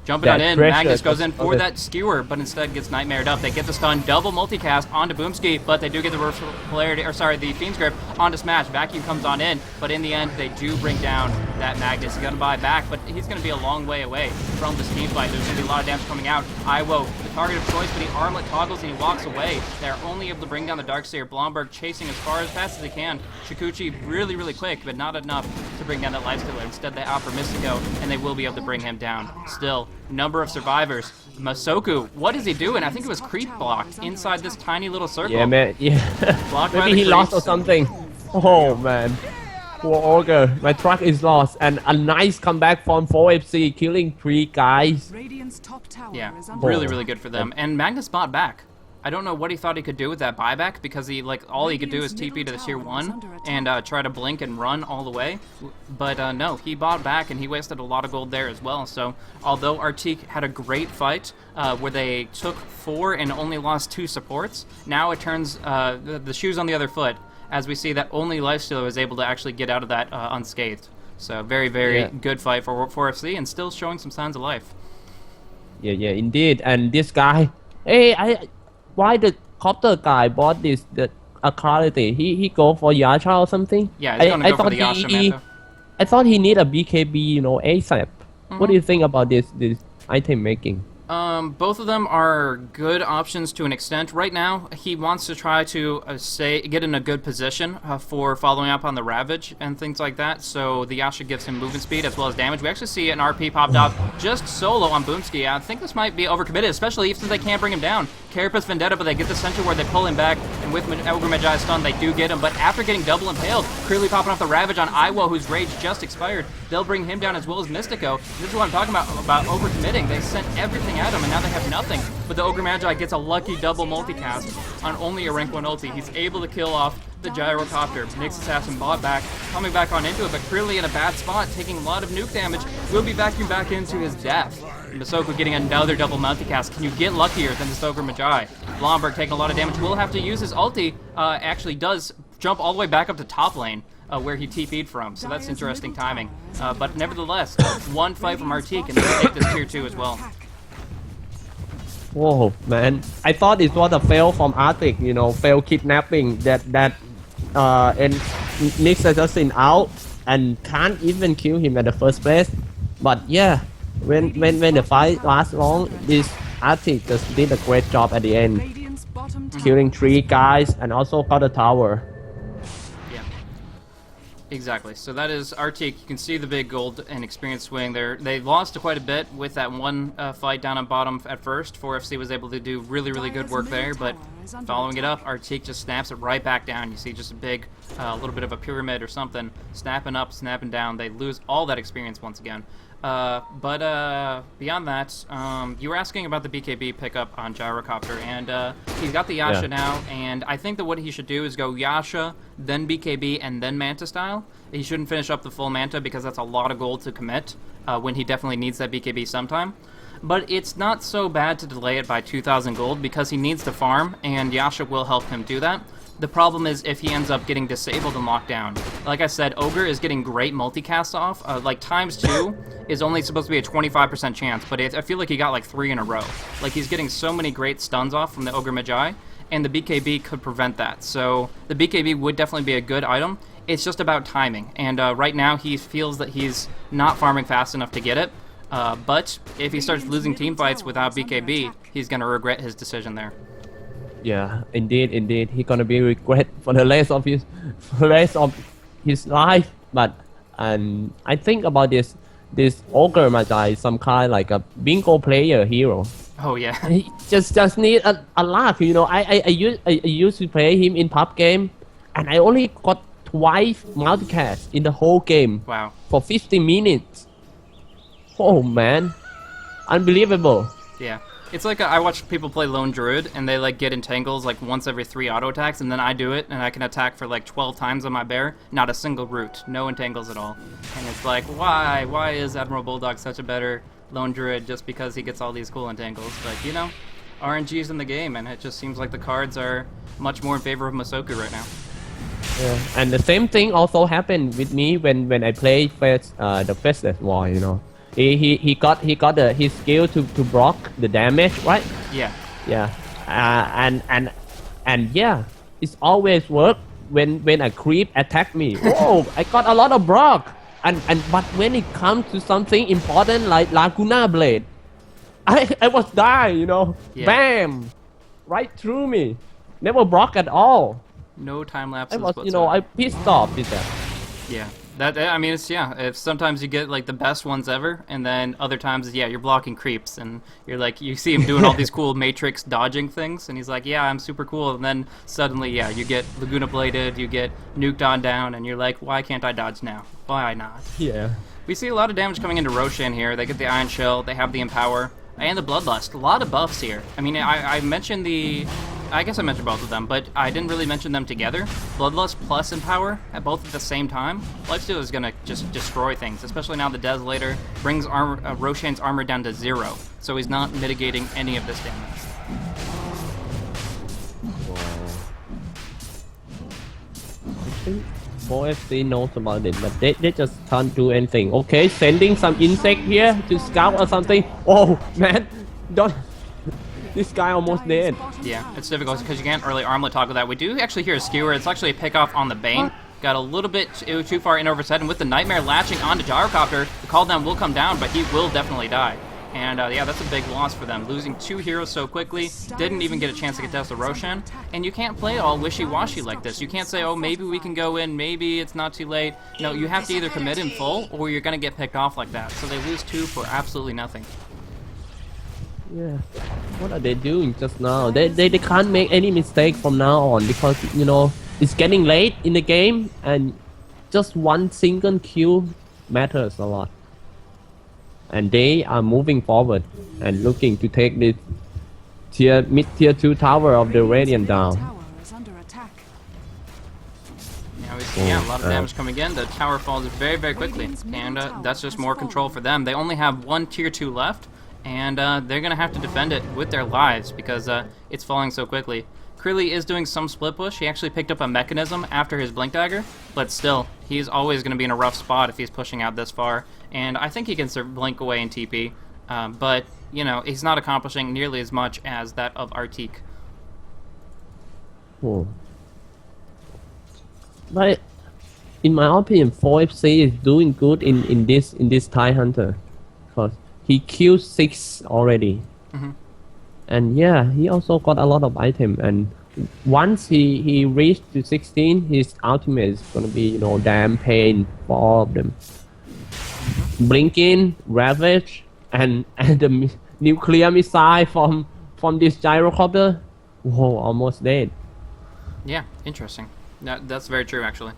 S2: Jumping on in, Magnus goes in for that skewer, but instead gets nightmared up. They get the stun, double multicast onto Boomski, but they do get the reverse polarity, the Fiend's Grip onto Smash. Vacuum comes on in, but in the end, they do bring down that Magnus. He's gonna buy back, but he's gonna be a long way away from this team fight. There's gonna be a lot of damage coming out. Iwo, the target of choice, but he armlet toggles and he walks away. They're only able to bring down the Darkseer. Blomberg chasing as fast as he can. Shikuchi really, really quick, but not enough to bring down that lifestealer. Instead, they opt for Mystico, and they will be able to bring him down. Still, number of survivors. Masoku, what is he doing? I think it was creep blocked inside this tiny little circle.
S3: Yeah, man. Yeah. Maybe he lost or something. Oh, man. Poor Ogre. My truck is lost. And a nice comeback from 4FC, killing 3 guys.
S2: Yeah, really, really good for them. And Magnus bought back. I don't know what he thought he could do with that buyback, because he all he could do is TP to the tier 1 and try to blink and run all the way. But no, he bought back and he wasted a lot of gold there as well. So although Artyk had a great fight where they took 4 and only lost 2 supports, now it turns the shoes on the other foot, as we see that only Lifestealer was able to actually get out of that unscathed. So very, very good fight for 4FC and still showing some signs of life.
S3: Yeah, indeed. And this guy, why the copter guy bought this quality? He go for Yasha or something?
S2: Yeah, he's gonna go for the Yasha Manta.
S3: I thought he need a BKB, ASAP. What do you think about this item making?
S2: Both of them are good options to an extent. Right now, he wants to try to get in a good position for following up on the Ravage and things like that. So the Yasha gives him movement speed as well as damage. We actually see an RP popped off just solo on Boomski. I think this might be overcommitted, especially since they can't bring him down. Carapace Vendetta, but they get the center where they pull him back, and with Ogre Magi's stun, they do get him. But after getting double impaled, clearly popping off the Ravage on Iwo, whose rage just expired, they'll bring him down as well as Mystico. This is what I'm talking about overcommitting. They sent everything at him, and now they have nothing. But the Ogre Magi gets a lucky double multicast on only a rank 1 ulti. He's able to kill off the Gyrocopter. Nyx Assassin bought back, coming back on into it, but clearly in a bad spot, taking a lot of nuke damage. Will be vacuumed back into his death. Masoku getting another double multicast. Can you get luckier than this Ogre Magi? Blomberg taking a lot of damage. Will have to use his ulti. Actually does jump all the way back up to top lane. Where he TP'd from, so that's interesting timing. But nevertheless, one fight from Artyk, and they take this tier 2 as well.
S3: Whoa, man! I thought it was a fail from Artyk, you know, fail kidnapping and Nyx Assassin out and can't even kill him at the first place. But yeah, when the fight lasts long, this Artyk just did a great job at the end,
S1: Radiant's bottom tower
S3: killing 3 guys and also got a tower.
S2: Exactly. So that is Artyk. You can see the big gold and experience swing there. They lost quite a bit with that one fight down on bottom at first. 4FC was able to do really, really good work there, but following it up, Artyk just snaps it right back down. You see just a big, little bit of a pyramid or something, snapping up, snapping down. They lose all that experience once again. But beyond that, you were asking about the BKB pickup on Gyrocopter, and he's got the Yasha now, and I think that what he should do is go Yasha, then BKB, and then Manta style. He shouldn't finish up the full Manta because that's a lot of gold to commit when he definitely needs that BKB sometime. But it's not so bad to delay it by 2,000 gold because he needs to farm, and Yasha will help him do that. The problem is if he ends up getting disabled and locked down. Like I said, Ogre is getting great multicasts off. Like ×2 is only supposed to be a 25% chance, but I feel like he got like 3 in a row. Like he's getting so many great stuns off from the Ogre Magi, and the BKB could prevent that. So the BKB would definitely be a good item. It's just about timing, and right now he feels that he's not farming fast enough to get it. But if he starts losing team fights without BKB, he's going to regret his decision there.
S3: Yeah, indeed. He's gonna be regret for the rest of his life. But I think about this Ogre Magi, some kind like a bingo player hero.
S2: Oh yeah.
S3: He just need a luck, you know. I used to play him in pub game, and I only got twice multicast in the whole game.
S2: Wow.
S3: For 50 minutes. Oh man, unbelievable.
S2: Yeah. It's like I watch people play Lone Druid, and they like get entangles like once every 3 auto attacks, and then I do it, and I can attack for like 12 times on my bear, not a single root, no entangles at all. And it's like, why? Why is Admiral Bulldog such a better Lone Druid just because he gets all these cool entangles? But you know, RNG's in the game, and it just seems like the cards are much more in favor of Masoku right now.
S3: Yeah, and the same thing also happened with me when I played the Faceless War, you know. He got his skill to block the damage, right?
S2: Yeah.
S3: Yeah. And yeah, it's always work when a creep attack me. Whoa, I got a lot of block. But when it comes to something important like Laguna Blade, I was dying, you know. Yeah. Bam! Right through me. Never block at all.
S2: No time lapses.
S3: I was, you know, I pissed off with that.
S2: Yeah. I mean, it's, yeah, if sometimes you get, like, the best ones ever, and then other times, yeah, you're blocking creeps, and you're, like, you see him doing all these cool Matrix dodging things, and he's like, yeah, I'm super cool, and then suddenly, yeah, you get Laguna Bladed, you get nuked on down, and you're like, why can't I dodge now? Why not?
S3: Yeah.
S2: We see a lot of damage coming into Roshan here. They get the Iron Shell, they have the Empower, and the Bloodlust. A lot of buffs here. I mean, I mentioned I guess I mentioned both of them, but I didn't really mention them together. Bloodlust plus Empower, both at the same time. Lifesteal is going to just destroy things, especially now the Desolator brings Roshan's armor down to 0, so he's not mitigating any of this damage.
S3: I think 4FC knows about it, but they just can't do anything. Okay, sending some insect here to scout or something. Oh, man, don't... This guy almost dead.
S2: Yeah, it's difficult because you can't really armlet talk with that. We do actually hear a skewer. It's actually a pick off on the Bane. Got a little bit too far in over his head, and with the Nightmare latching onto Gyrocopter, the call down will come down, but he will definitely die. And yeah, that's a big loss for them. Losing 2 heroes so quickly, didn't even get a chance to get down to Roshan. And you can't play all wishy-washy like this. You can't say, oh, maybe we can go in, maybe it's not too late. No, you have to either commit in full, or you're going to get picked off like that. So they lose 2 for absolutely nothing.
S3: Yeah. What are they doing just now? They can't make any mistake from now on because, you know, it's getting late in the game and just one single kill matters a lot. And they are moving forward and looking to take the mid-tier 2 tower of the Radiant down.
S1: Tower is under attack.
S2: Now we see, yeah, a lot of damage coming in. The tower falls very, very quickly. And that's just more control for them. They only have 1 tier 2 left. And they're going to have to defend it with their lives because it's falling so quickly. Krilly is doing some split push. He actually picked up a mechanism after his Blink Dagger, but still, he's always going to be in a rough spot if he's pushing out this far. And I think he can blink away in TP, but, you know, he's not accomplishing nearly as much as that of Artyk.
S3: Oh. But in my opinion, 4FC is doing good in this TIE Hunter. Because he killed 6 already. And yeah, he also got a lot of items. And once he reached to 16, his ultimate is gonna be, you know, damn pain for all of them. Blinking, Ravage, and the nuclear missile from this gyrocopter. Whoa, almost dead.
S2: Yeah, interesting. That's very true, actually.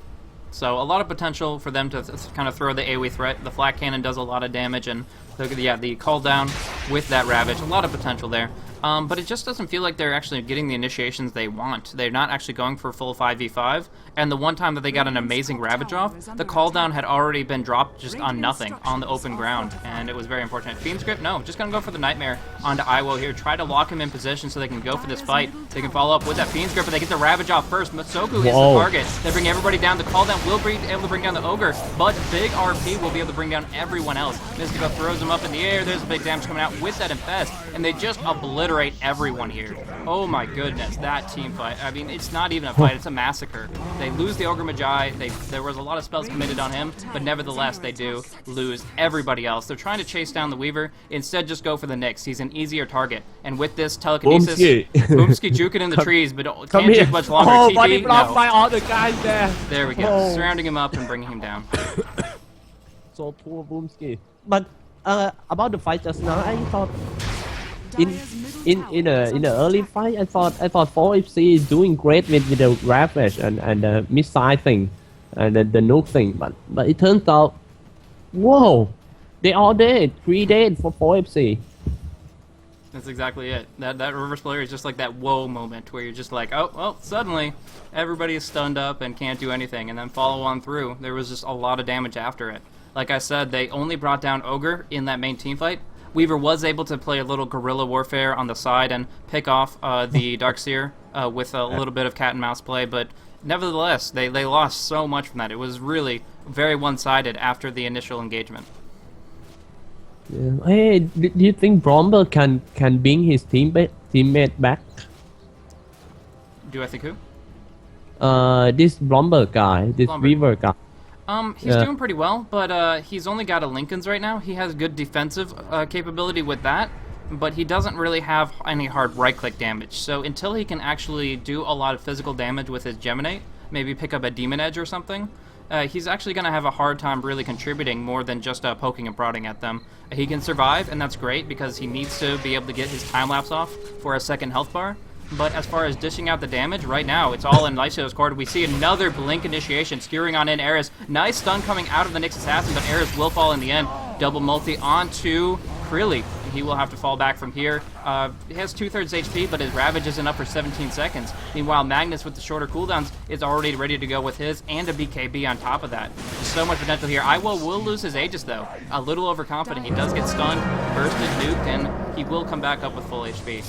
S2: So a lot of potential for them to kind of throw the AoE threat. The flak cannon does a lot of damage, and the call down with that Ravage, a lot of potential there. But it just doesn't feel like they're actually getting the initiations they want. They're not actually going for full 5v5. And the one time that they got an amazing Ravage off, the call down had already been dropped just on nothing, on the open ground. And it was very unfortunate. Fiend's Grip, no, just gonna go for the Nightmare onto Iwo here. Try to lock him in position so they can go for this fight. They can follow up with that Fiend's Grip, but they get the Ravage off first. Masoku is the target. They bring everybody down. The call down will be able to bring down the Ogre, but big RP will be able to bring down everyone else. Mystico throws him up in the air. There's a big damage coming out with that Infest, and they just obliterate everyone here. Oh my goodness, that team fight. I mean, it's not even a fight, it's a massacre. They lose the Ogre Magi. There was a lot of spells committed on him, but nevertheless, they do lose everybody else. They're trying to chase down the Weaver. Instead, just go for the Nyx. He's an easier target. And with this telekinesis, Boomski juking in the trees, but can't take much longer.
S3: Oh,
S2: TP,
S3: body block
S2: no.
S3: by all the guys there.
S2: There we go. Surrounding him up and bringing him down.
S3: So poor Boomski. But about the fight just now, I thought in the early fight, I thought 4FC is doing great with the Ravage and the missile thing and the nuke thing, but it turns out, whoa, they all dead, 3 dead for 4FC.
S2: That's exactly it. That reverse player is just like that whoa moment where you're just like, oh, well, suddenly everybody is stunned up and can't do anything, and then follow on through. There was just a lot of damage after it. Like I said, they only brought down Ogre in that main team fight. Weaver was able to play a little guerrilla warfare on the side and pick off the Darkseer with a little bit of cat and mouse play, but nevertheless, they lost so much from that. It was really very one-sided after the initial engagement.
S3: Yeah. Hey, do you think Bromber can bring his teammate back?
S2: Do I think who?
S3: This Bromber guy, this Weaver guy.
S2: He's doing pretty well, but he's only got a Lincoln's right now. He has good defensive capability with that, but he doesn't really have any hard right-click damage. So until he can actually do a lot of physical damage with his Geminate, maybe pick up a Demon Edge or something, he's actually going to have a hard time really contributing more than just poking and prodding at them. He can survive, and that's great because he needs to be able to get his time-lapse off for a second health bar. But as far as dishing out the damage, right now, it's all in Lysio's court. We see another Blink initiation, skewering on in Eris. Nice stun coming out of the Nyx Assassin, but Eris will fall in the end. Double multi onto Krilly. He will have to fall back from here. He has 2/3 HP, but his Ravage isn't up for 17 seconds. Meanwhile, Magnus, with the shorter cooldowns, is already ready to go with his, and a BKB on top of that. So much potential here. Iwo will lose his Aegis, though. A little overconfident. He does get stunned, bursted, nuked, and he will come back up with full HP.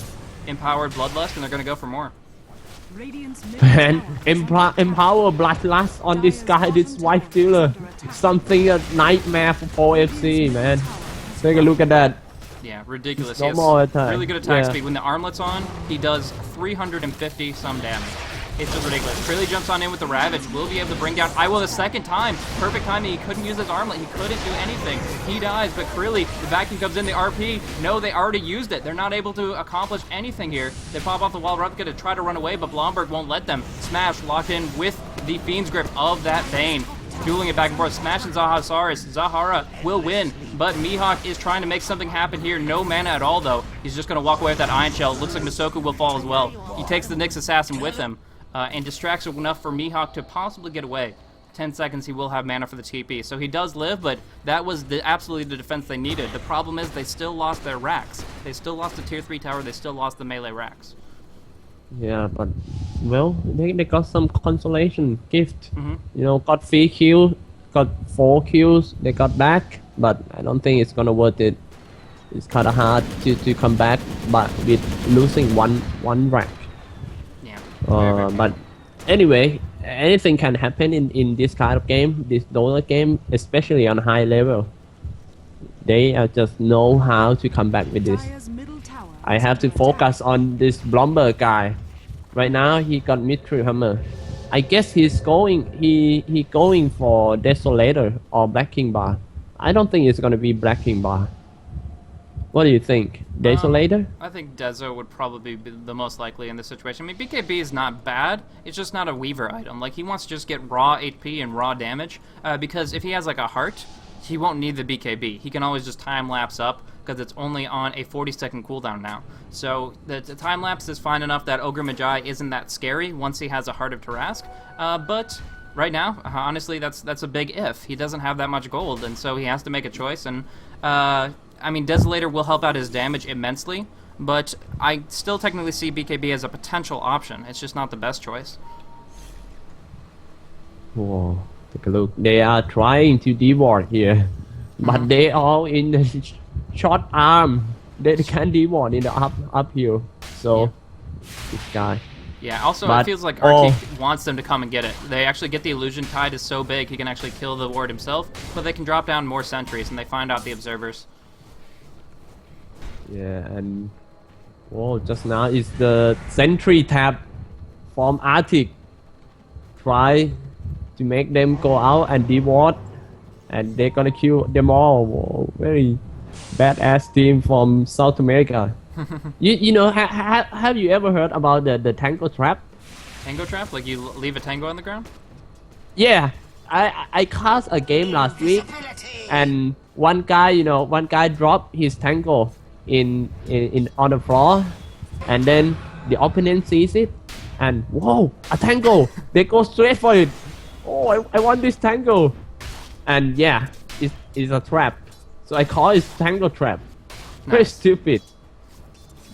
S2: Empowered Bloodlust, and they're going to go for more.
S3: And empower Bloodlust on this guy, this Wife Stealer. Something a nightmare for 4FC, man. Take a look at that.
S2: Yeah, ridiculous.
S3: No more attack.
S2: Really good attack speed. When the armlet's on, he does 350 some damage. It's just ridiculous. Crilly jumps on in with the Ravage. Will be able to bring down Iwo the second time. Perfect timing. He couldn't use his armlet. He couldn't do anything. He dies, but Crilly, the vacuum comes in, the RP. No, they already used it. They're not able to accomplish anything here. They pop off the wall. Ravka to try to run away, but Blomberg won't let them. Smash locked in with the Fiend's Grip of that Bane. Dueling it back and forth, smashing Zahasaurus. Zahara will win, but Mihawk is trying to make something happen here. No mana at all, though. He's just going to walk away with that Iron Shell. Looks like Masoku will fall as well. He takes the Nyx Assassin with him and distracts enough for Mihawk to possibly get away. 10 seconds, he will have mana for the TP. So he does live, but that was absolutely the defense they needed. The problem is they still lost their racks. They still lost the tier 3 tower. They still lost the melee racks.
S3: Yeah, but well, they got some consolation gift. You know, got 3 kills, got 4 kills. They got back, but I don't think it's gonna worth it. It's kind of hard to come back, but with losing one rack.
S2: Yeah.
S3: But anyway, anything can happen in this kind of game, this Dota game, especially on high level. They just know how to come back with this.
S1: Dire's middle tower
S3: I
S1: is
S3: have to
S1: under
S3: focus on this Blomberg guy. Right now he got Mithril Hammer. I guess he going for Desolator or Black King Bar. I don't think it's gonna be Black King Bar. What do you think? Desolator?
S2: I think Dezo would probably be the most likely in this situation. I mean, BKB is not bad. It's just not a Weaver item. Like, he wants to just get raw HP and raw damage. Because if he has, like, a heart, he won't need the BKB. He can always just time-lapse up because it's only on a 40-second cooldown now. So the time-lapse is fine enough that Ogre Magi isn't that scary once he has a Heart of Tarask. But right now, honestly, that's a big if. He doesn't have that much gold, and so he has to make a choice. And I mean, Desolator will help out his damage immensely, but I still technically see BKB as a potential option. It's just not the best choice.
S3: Whoa, take a look. They are trying to deward here, but they all in the short arm. They can't deward in the uphill. So, this guy.
S2: Yeah, also
S3: But-
S2: it feels like Artyk wants them to come and get it. They actually get the illusion tide is so big he can actually kill the ward himself, but they can drop down more sentries and they find out the observers.
S3: Yeah, and whoa, just now is the sentry tab from Artyk. Try to make them go out and deward, and they're gonna kill them all. Whoa, very badass team from South America. you know, have you ever heard about the tango trap?
S2: Tango trap? Like you leave a tango on the ground?
S3: Yeah, I cast a game last week, and one guy dropped his tango in on the floor, and then the opponent sees it, and whoa, a tango! They go straight for it. Oh, I want this tango, and yeah, it's a trap. So I call it tango trap. Very
S2: Nice.
S3: stupid.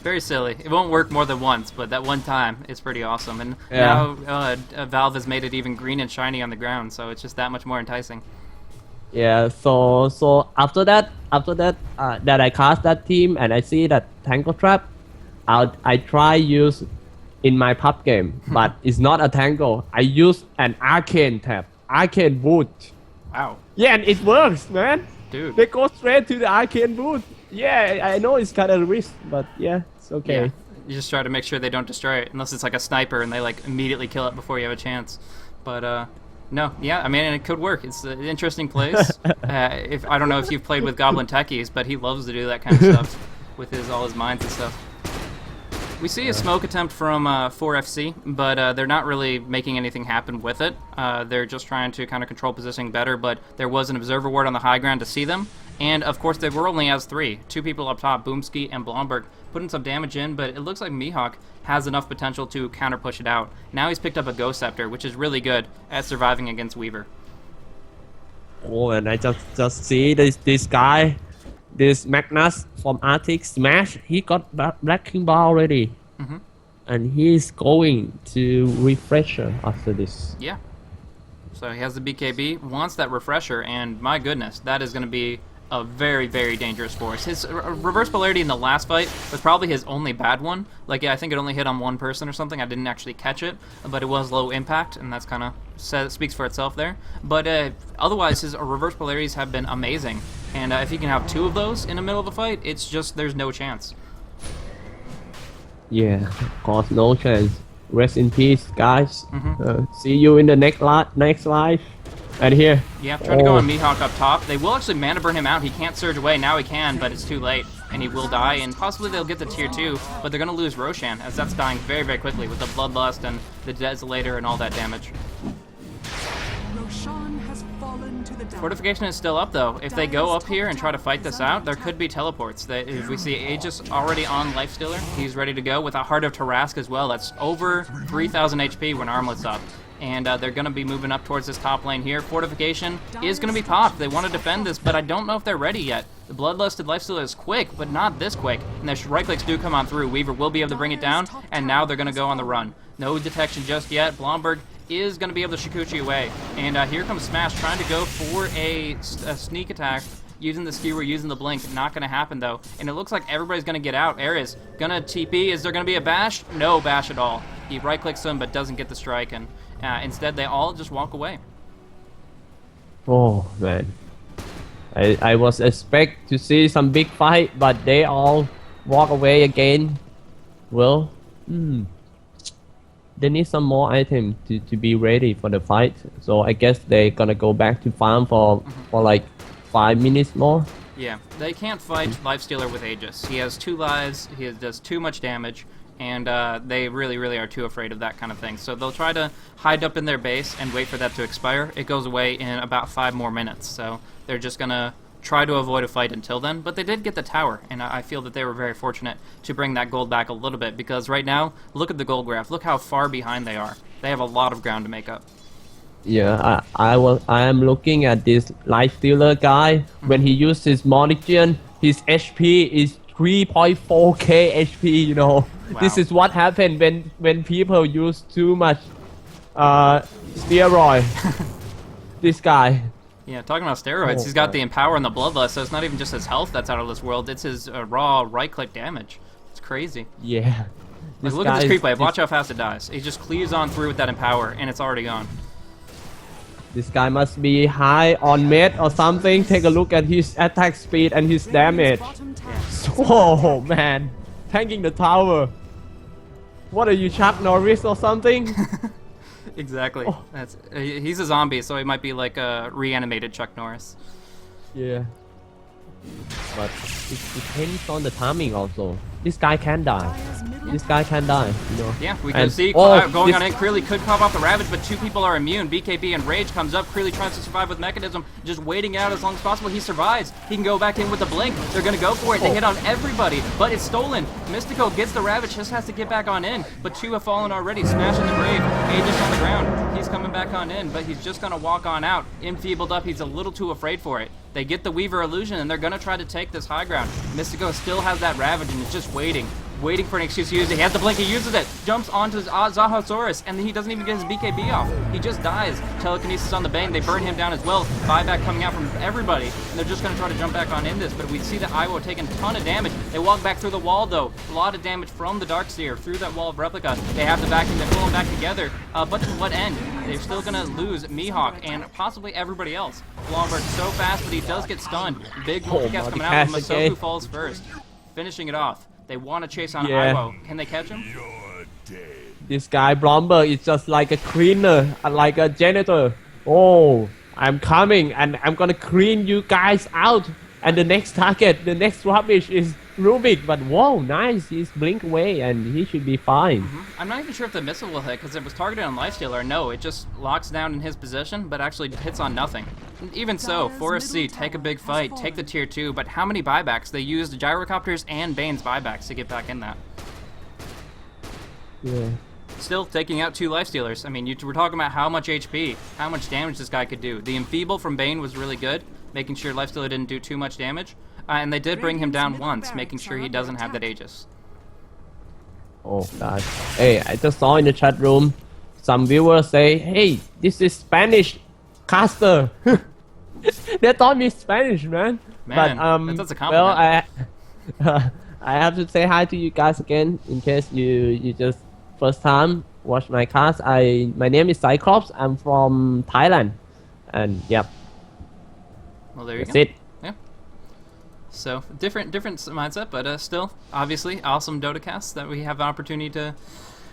S2: Very silly. It won't work more than once, but that one time it's pretty awesome. And
S3: Yeah.
S2: now Valve has made it even green and shiny on the ground, so it's just that much more enticing.
S3: Yeah, so after that that I cast that team and I see that tango trap, I try use in my pub game, but it's not a tango. I use an arcane tab, arcane boot.
S2: Wow.
S3: Yeah, and it works, man.
S2: Dude.
S3: They go straight to the arcane boot. Yeah, I know it's kind of risk, but yeah, it's okay.
S2: Yeah. You just try to make sure they don't destroy it, unless it's like a sniper and they like immediately kill it before you have a chance. But no, yeah, I mean, and it could work. It's an interesting place. If I don't know if you've played with Goblin Techies, but he loves to do that kind of stuff with all his mines and stuff. We see a smoke attempt from 4FC, but they're not really making anything happen with it. They're just trying to kind of control positioning better, but there was an observer ward on the high ground to see them. And, of course, they were only as 3. 2 people up top, Boomski and Blomberg, putting some damage in, but it looks like Mihawk has enough potential to counter-push it out. Now he's picked up a Ghost Scepter, which is really good at surviving against Weaver.
S3: Oh, and I just see this guy, this Magnus from Arctic Smash. He got Black King Bar already, and he's going to refresher after this.
S2: Yeah. So he has the BKB, wants that refresher, and my goodness, that is going to be a very, very dangerous force. His reverse polarity in the last fight was probably his only bad one. Like, yeah, I think it only hit on one person or something. I didn't actually catch it, but it was low impact, and that's kind of speaks for itself there. But otherwise, his reverse polarities have been amazing. And if he can have 2 of those in the middle of the fight, it's just, there's no chance.
S3: Yeah, of course, no chance. Rest in peace, guys. See you in the next life. And here.
S2: Yeah, trying to go on Mihawk up top. They will actually mana burn him out. He can't surge away. Now he can, but it's too late. And he will die, and possibly they'll get the tier 2, but they're going to lose Roshan, as that's dying very, very quickly with the Bloodlust and the Desolator and all that damage.
S1: Roshan has fallen to the dark.
S2: Fortification is still up, though. If they go up here and try to fight this out, there could be teleports. If we see Aegis already on Lifestealer, he's ready to go with a Heart of Tarask as well. That's over 3,000 HP when Armlet's up. And they're going to be moving up towards this top lane here. Fortification is going to be popped. They want to defend this, but I don't know if they're ready yet. The Bloodlusted Lifestealer is quick, but not this quick. And the right clicks do come on through. Weaver will be able to bring it down, and now they're going to go on the run. No detection just yet. Blomberg is going to be able to Shikuchi away. And here comes Smash trying to go for a sneak attack. Using the skewer, using the blink. Not going to happen, though. And it looks like everybody's going to get out. Ares going to TP. Is there going to be a bash? No bash at all. He right-clicks him, but doesn't get the strike. And instead, they all just walk away.
S3: Oh, man. I was expect to see some big fight, but they all walk away again. Well, they need some more items to be ready for the fight. So I guess they're going to go back to farm for like 5 minutes more.
S2: Yeah, they can't fight Lifestealer with Aegis. He has 2 lives, he does too much damage, and they really, really are too afraid of that kind of thing. So they'll try to hide up in their base and wait for that to expire. It goes away in about 5 more minutes, so they're just going to try to avoid a fight until then. But they did get the tower, and I feel that they were very fortunate to bring that gold back a little bit, because right now, look at the gold graph. Look how far behind they are. They have a lot of ground to make up.
S3: Yeah, I am looking at this Lifestealer guy. When he uses Monigian, his HP is 3.4k HP, you know.
S2: Wow.
S3: This is what happened when people use too much steroid. This guy.
S2: Yeah, talking about steroids, he's got the Empower and the Bloodlust, so it's not even just his health that's out of this world, it's his raw right-click damage. It's crazy.
S3: Yeah.
S2: Like, look at this creep wave, watch how fast it dies. He just cleaves on through with that Empower, and it's already gone.
S3: This guy must be high on med or something. Take a look at his attack speed and his damage. Oh man, tanking the tower. What are you, Chuck Norris or something?
S2: Exactly. Oh. He's a zombie, so he might be like a reanimated Chuck Norris.
S3: Yeah. But it depends on the timing also. This guy can die. This guy can die, you know.
S2: Yeah, we can see going on in. Creeley could pop off the Ravage, but 2 people are immune. BKB and Rage comes up. Creeley tries to survive with Mechanism, just waiting out as long as possible. He survives. He can go back in with the Blink. They're going to go for it. They hit on everybody, but it's stolen. Mystico gets the Ravage, just has to get back on in, but 2 have fallen already. Smash in the grave. Aegis on the ground. He's coming back on in, but he's just going to walk on out. Enfeebled up. He's a little too afraid for it. They get the Weaver illusion, and they're going to try to take this high ground. Mystico still has that Ravage, and is just waiting for an excuse to use it. He has the blink, he uses it, jumps onto Zahosaurus, and then he doesn't even get his BKB off. He just dies. Telekinesis on the Bane, they burn him down as well. Buyback coming out from everybody, and they're just going to try to jump back on in this, but we see that Iwo taking a ton of damage. They walk back through the wall, though. A lot of damage from the Darkseer through that wall of Replica. They have the backing, they pull them back together, but to what end? They're still going to lose Mihawk and possibly everybody else. Blomberg so fast, but he does get stunned. Big multicast coming out, but Masoku falls first. Finishing it off. They want to chase on Iwo. Can they catch him?
S3: This guy Blomberg is just like a cleaner, like a janitor. Oh, I'm coming and I'm gonna clean you guys out. And the next target, the next rubbish is Rubik. But whoa, nice. He's blink away and he should be fine.
S2: I'm not even sure if the missile will hit because it was targeted on Lifestealer. No, it just locks down in his position, but actually hits on nothing. Even so, Forest C, take a big fight, take the tier 2, but how many buybacks? They used Gyrocopters and Bane's buybacks to get back in that.
S3: Yeah.
S2: Still taking out 2 Lifestealers. I mean, we're talking about how much HP, how much damage this guy could do. The Enfeeble from Bane was really good, making sure Lifestealer didn't do too much damage. And they did bring him down once, making sure he doesn't have that Aegis.
S3: Oh god. Hey, I just saw in the chat room, some viewers say, hey, this is Spanish caster. They taught me Spanish, man.
S2: Man,
S3: but,
S2: that's a compliment.
S3: Well, I have to say hi to you guys again, in case you just first time watch my cast. My name is Cyclops. I'm from Thailand, and yep.
S2: Well, there you
S3: That's
S2: go.
S3: it.
S2: Yeah. So different mindset, but still, obviously, awesome Dota cast that we have the opportunity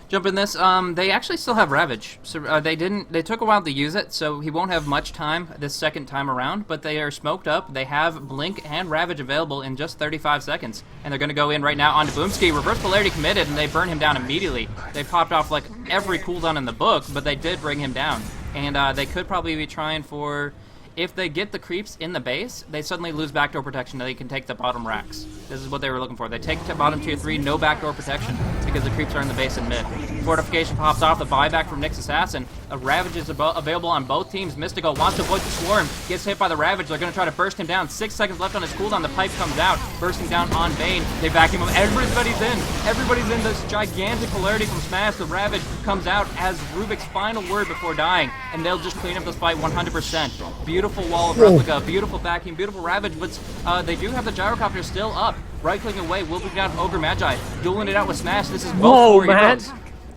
S2: jump in this. They actually still have Ravage. So they took a while to use it, so he won't have much time this second time around, but they are smoked up. They have Blink and Ravage available in just 35 seconds. And they're going to go in right now onto Boomski. Reverse Polarity committed, and they burn him down immediately. They popped off like every cooldown in the book, but they did bring him down. And they could probably be trying for... If they get the creeps in the base, they suddenly lose backdoor protection and they can take the bottom racks. This is what they were looking for. They take the bottom tier 3, no backdoor protection, because the creeps are in the base and mid. Fortification pops off, the buyback from Nyx Assassin. A Ravage is available on both teams. Mystical wants to avoid the Swarm, gets hit by the Ravage. They're going to try to burst him down. 6 seconds left on his cooldown. The pipe comes out, bursting down on Bane. They vacuum him. Everybody's in. Everybody's in this gigantic polarity from Smash. The Ravage comes out as Rubik's final word before dying, and they'll just clean up this fight 100%. Beautiful wall of replica, beautiful vacuum, beautiful Ravage, but they do have the gyrocopter still up. Right-clicking away, will bring down Ogre Magi, dueling it out with Smash. This is both four heroes.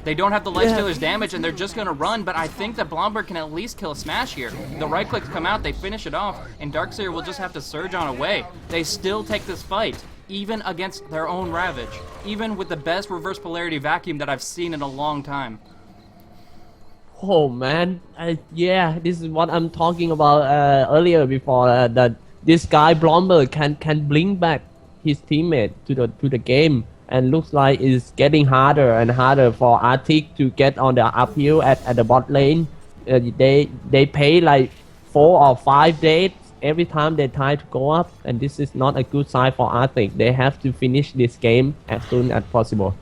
S2: They don't have the Lifestealer's damage, and they're just going to run, but I think that Blomberg can at least kill Smash here. The right-clicks come out, they finish it off, and Darkseer will just have to surge on away. They still take this fight, even against their own Ravage, even with the best reverse polarity vacuum that I've seen in a long time.
S3: Oh man, yeah, this is what I'm talking about earlier before that this guy Blomberg can blink back his teammate to the game, and looks like it's getting harder and harder for Artyk to get on the uphill at the bot lane. They pay like 4 or 5 days every time they try to go up, and this is not a good sign for Artyk. They have to finish this game as soon as possible.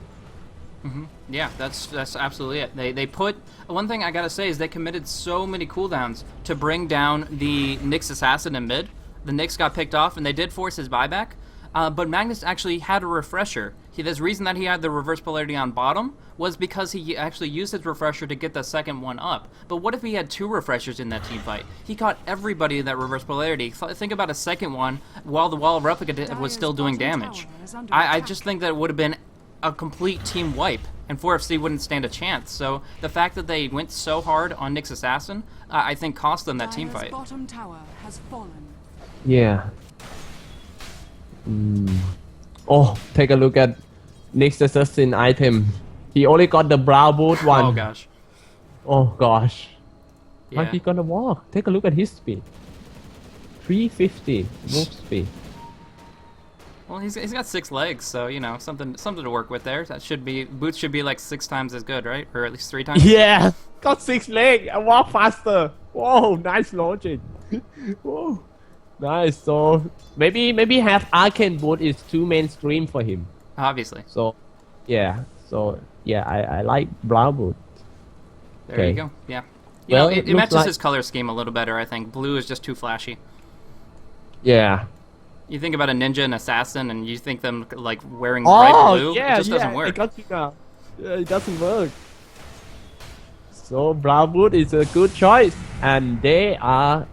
S2: Mm-hmm. Yeah, that's absolutely it. They put... One thing I gotta say is they committed so many cooldowns to bring down the Nyx Assassin in mid. The Nyx got picked off, and they did force his buyback. But Magnus actually had a refresher. The reason that he had the reverse polarity on bottom was because he actually used his refresher to get the second one up. But what if he had 2 refreshers in that team fight? He caught everybody in that reverse polarity. Think about a second one while the wall of replica was still doing damage. I just think that it would have been a complete team wipe, and 4FC wouldn't stand a chance. So the fact that they went so hard on Nyx Assassin, I think cost them that team fight.
S1: Bottom tower has fallen.
S3: Yeah. Oh, take a look at Nyx Assassin item. He only got the brow boot one.
S2: Oh gosh.
S3: Oh gosh.
S2: Yeah.
S3: How he gonna walk? Take a look at his speed. 350 move speed.
S2: Well, he's got 6 legs, so you know something to work with there. That should be boots should be like 6 times as good, right? Or at least 3 times.
S3: Yeah, got 6 legs. I walk faster. Whoa, nice logic. Whoa, nice. So maybe have Arcane boot is too mainstream for him.
S2: Obviously.
S3: So yeah, I like brown boot.
S2: There you go. Yeah. You
S3: Well,
S2: know, it
S3: it looks
S2: matches
S3: like-
S2: his color scheme a little better, I think. Blue is just too flashy.
S3: Yeah.
S2: You think about a ninja and assassin, and you think them like wearing bright blue.
S3: Yeah,
S2: it just doesn't
S3: I
S2: work.
S3: got you now. Yeah, it doesn't work. So brown boot is a good choice, and they are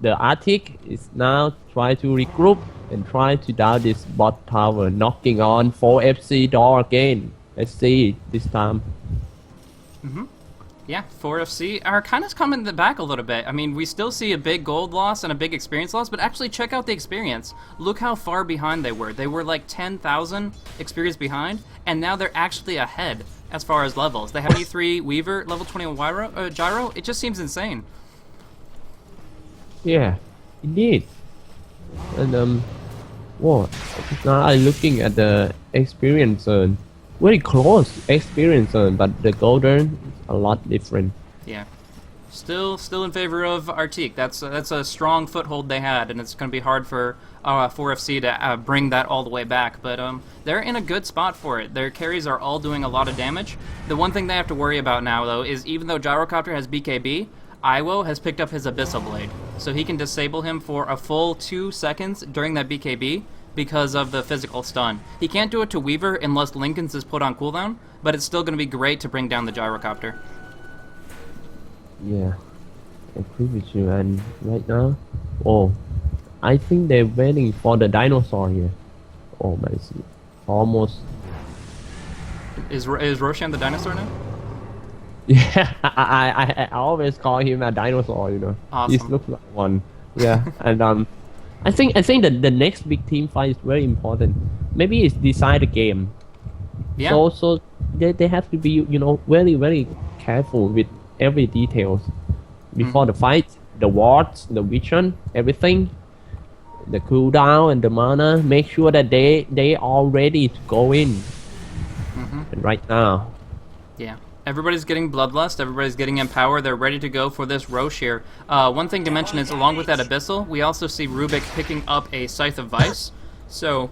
S3: the Artyk is now trying to regroup and try to down this bot tower, knocking on 4FC door again. Let's see this time.
S2: Yeah, 4FC are kind of coming back a little bit. I mean, we still see a big gold loss and a big experience loss, but actually check out the experience. Look how far behind they were. They were like 10,000 experience behind, and now they're actually ahead as far as levels. They have E3 Weaver, level 21 Gyro. It just seems insane.
S3: Yeah, indeed. And whoa, now I'm looking at the experience zone. Very close experience zone, but the golden is a lot different.
S2: Yeah. Still in favor of Artyk. That's a strong foothold they had, and it's going to be hard for 4FC to bring that all the way back. But they're in a good spot for it. Their carries are all doing a lot of damage. The one thing they have to worry about now, though, is even though Gyrocopter has BKB, Iwo has picked up his Abyssal Blade, so he can disable him for a full 2 seconds during that BKB because of the physical stun. He can't do it to Weaver unless Lincoln's is put on cooldown, but it's still going to be great to bring down the Gyrocopter.
S3: Yeah, I agree with you. And right now, oh, I think they're waiting for the dinosaur here. Oh my, almost.
S2: Is Roshan the dinosaur now?
S3: Yeah, I always call him a dinosaur. You know,
S2: Awesome.
S3: he looks like one. Yeah, and I think that the next big team fight is very important. Maybe it's decide the game.
S2: Yeah.
S3: So they have to be, you know, very, very careful with every details before the fight, the wards, the vision, everything, the cooldown and the mana. Make sure that they are ready to go in. And right now,
S2: Yeah. Everybody's getting Bloodlust, everybody's getting Empower, they're ready to go for this Roche here. One thing to mention is, along with that Abyssal, we also see Rubik picking up a Scythe of Vice. So,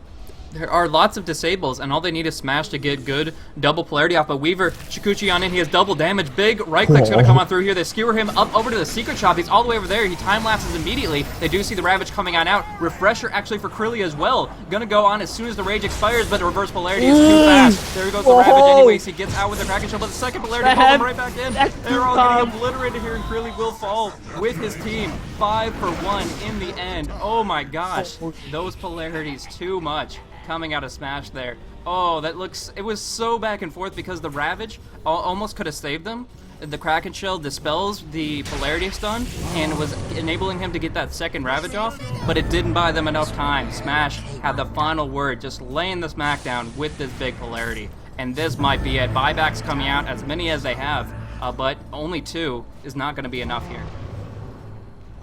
S2: there are lots of disables, and all they need is Smash to get good double polarity off. But Weaver, Shikuchi on in, he has double damage. Big right click's gonna come on through here. They skewer him up over to the secret shop. He's all the way over there. He time lapses immediately. They do see the Ravage coming on out. Refresher actually for Krillia as well. Gonna go on as soon as the Rage expires, but the reverse polarity is too fast. There goes the Ravage anyways. He gets out with the Kraken Shell, but the second polarity pulls him right back in. They're all getting obliterated here, and Krillia will fall with his team. 5 for 1 in the end. Oh my gosh. Those polarities, too much coming out of Smash there. Oh, that looks... It was so back and forth because the Ravage almost could have saved them. The Kraken Shell dispels the polarity stun and was enabling him to get that second Ravage off, but it didn't buy them enough time. Smash had the final word, just laying the smackdown with this big polarity. And this might be it. Buybacks coming out, as many as they have, but only 2 is not going to be enough here.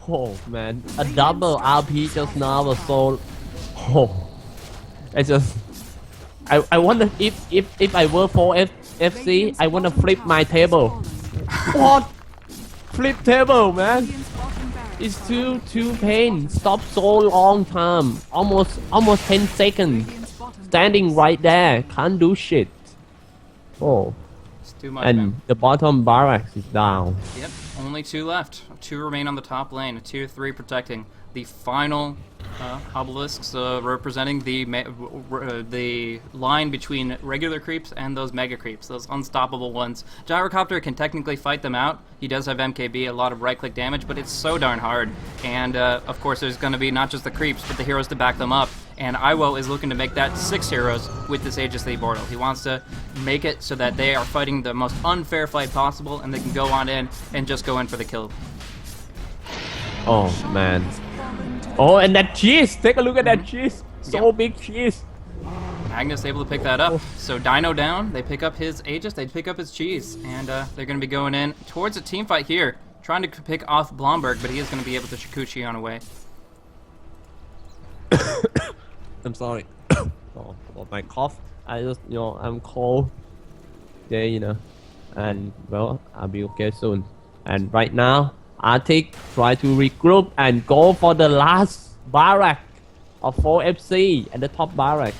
S3: oh man, a double RP just now was so. Oh. I wonder if I were for FC, I wanna flip my table. What? Flip table, man. It's too pain. Stop so long time. Almost 10 seconds. Standing right there, can't do shit. Oh.
S2: It's too much,
S3: And
S2: man.
S3: the bottom barracks is down.
S2: Yep, only 2 left. 2 remain on the top lane. A tier 3 protecting the final obelisks, representing the line between regular creeps and those mega creeps, those unstoppable ones. Gyrocopter can technically fight them out. He does have MKB, a lot of right-click damage, but it's so darn hard. And of course, there's going to be not just the creeps, but the heroes to back them up. And Iwo is looking to make that 6 heroes with this Aegis Lead portal. He wants to make it so that they are fighting the most unfair fight possible, and they can go on in and just go in for the kill.
S3: Oh man. Oh, and that cheese! Take a look at that cheese! So big cheese!
S2: Magnus able to pick that up. So Dino down, they pick up his Aegis, they pick up his cheese, and they're going to be going in towards a team fight here, trying to pick off Blomberg, but he is going to be able to Shikuchi on away.
S3: I'm sorry. Oh, my cough. I just, I'm cold. Yeah, and well, I'll be okay soon. And right now, Artyk try to regroup and go for the last barrack of 4FC at the top barrack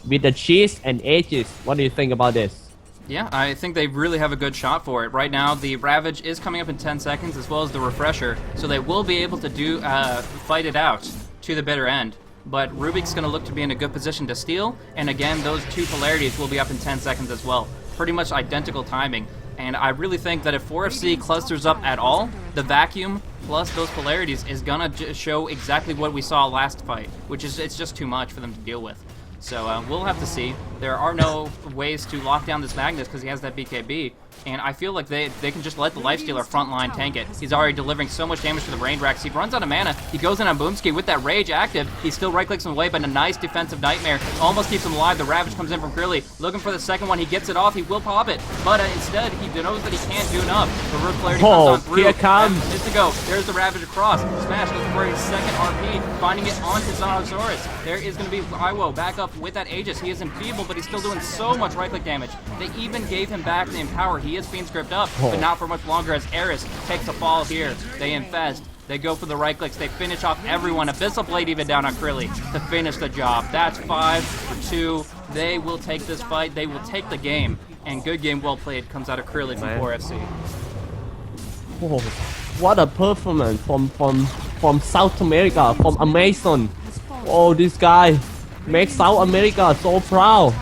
S3: with the cheese and Aegis. What do you think about this?
S2: Yeah, I think they really have a good shot for it. Right now, the Ravage is coming up in 10 seconds, as well as the Refresher, so they will be able to fight it out to the bitter end. But Rubik's going to look to be in a good position to steal, and again, those 2 polarities will be up in 10 seconds as well. Pretty much identical timing. And I really think that if 4FC clusters up at all, the vacuum plus those polarities is gonna show exactly what we saw last fight, which is it's just too much for them to deal with. So we'll have to see. There are no ways to lock down this Magnus because he has that BKB, and I feel like they can just let the Lifestealer frontline tank it. He's already delivering so much damage to the Brain Racks. He runs out of mana. He goes in on Boomski with that Rage active. He still right-clicks him away, but a nice defensive Nightmare almost keeps him alive. The Ravage comes in from Krilly, looking for the second one. He gets it off. He will pop it, but instead he knows that he can't do enough. The Root Polarity comes on through.
S3: Here comes.
S2: Just to go. There's the Ravage across. Smash looking for his second RP, finding it onto Zorosaurus. There is going to be Iwo back up with that Aegis. He is enfeebled, but he's still doing so much right-click damage. They even gave him back the Empower. He is being scripted up, but not for much longer as Eris takes a fall here. They infest. They go for the right clicks. They finish off everyone. Abyssal Blade even down on Krilly to finish the job. That's 5 for 2. They will take this fight. They will take the game. And good game, well played, comes out of Krilly from 4FC.
S3: Oh, what a performance from South America, from Amazon. Oh, this guy makes South America so proud.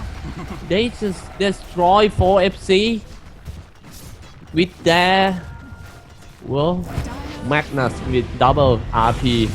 S3: They just destroy 4FC with their, well, Magnus with double RP.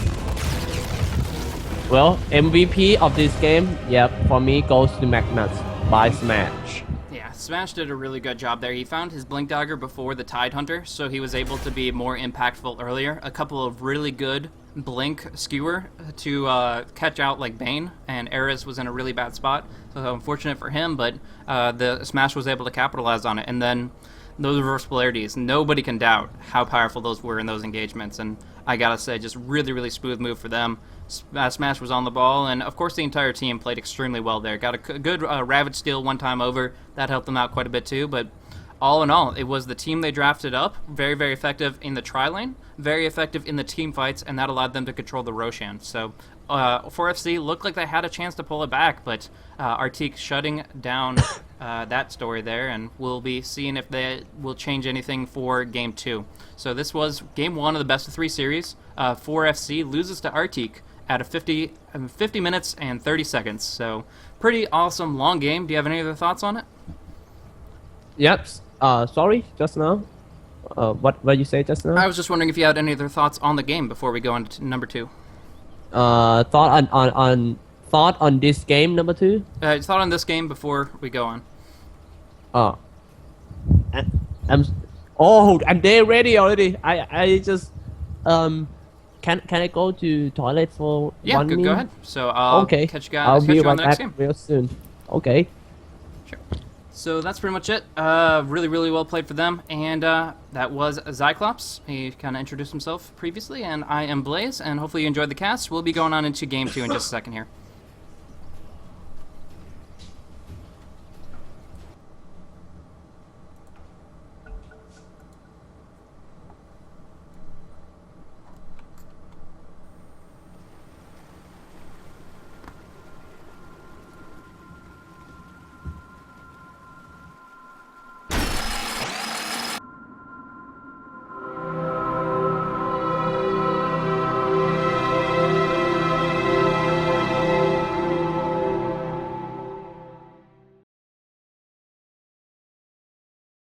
S3: Well, MVP of this game, yep, for me goes to Magnus by Smash.
S2: Yeah, Smash did a really good job there. He found his Blink Dagger before the Tidehunter, so he was able to be more impactful earlier. A couple of really good blink skewer to catch out like Bane, and Ares was in a really bad spot. So unfortunate for him, but the Smash was able to capitalize on it. And then those reverse polarities, nobody can doubt how powerful those were in those engagements. And I gotta say, just really, really smooth move for them. Smash was on the ball, and of course the entire team played extremely well there. Got a good Ravage steal one time over. That helped them out quite a bit too, but all in all, it was the team they drafted up, very, very effective in the tri-lane, very effective in the team fights, and that allowed them to control the Roshan. So 4FC looked like they had a chance to pull it back, but Artyk shutting down that story there, and we'll be seeing if they will change anything for Game 2. So this was Game 1 of the best of 3 series. 4FC loses to Artyk at a 50 minutes and 30 seconds. So pretty awesome long game. Do you have any other thoughts on it?
S3: Yep. Sorry, just now. What you say just now?
S2: I was just wondering if you had any other thoughts on the game before we go on to number 2.
S3: Thought on this game number 2.
S2: Thought on this game before we go on.
S3: I'm there ready already. I just can I go to toilet for 1 minute?
S2: Go ahead. So I'll catch you guys.
S3: I'll be
S2: on
S3: right
S2: the next
S3: back
S2: game.
S3: real soon. Okay.
S2: Sure. So that's pretty much it. Really, really well played for them. And that was Zyclops. He kind of introduced himself previously. And I am Blaze. And hopefully you enjoyed the cast. We'll be going on into Game 2 in just a second here.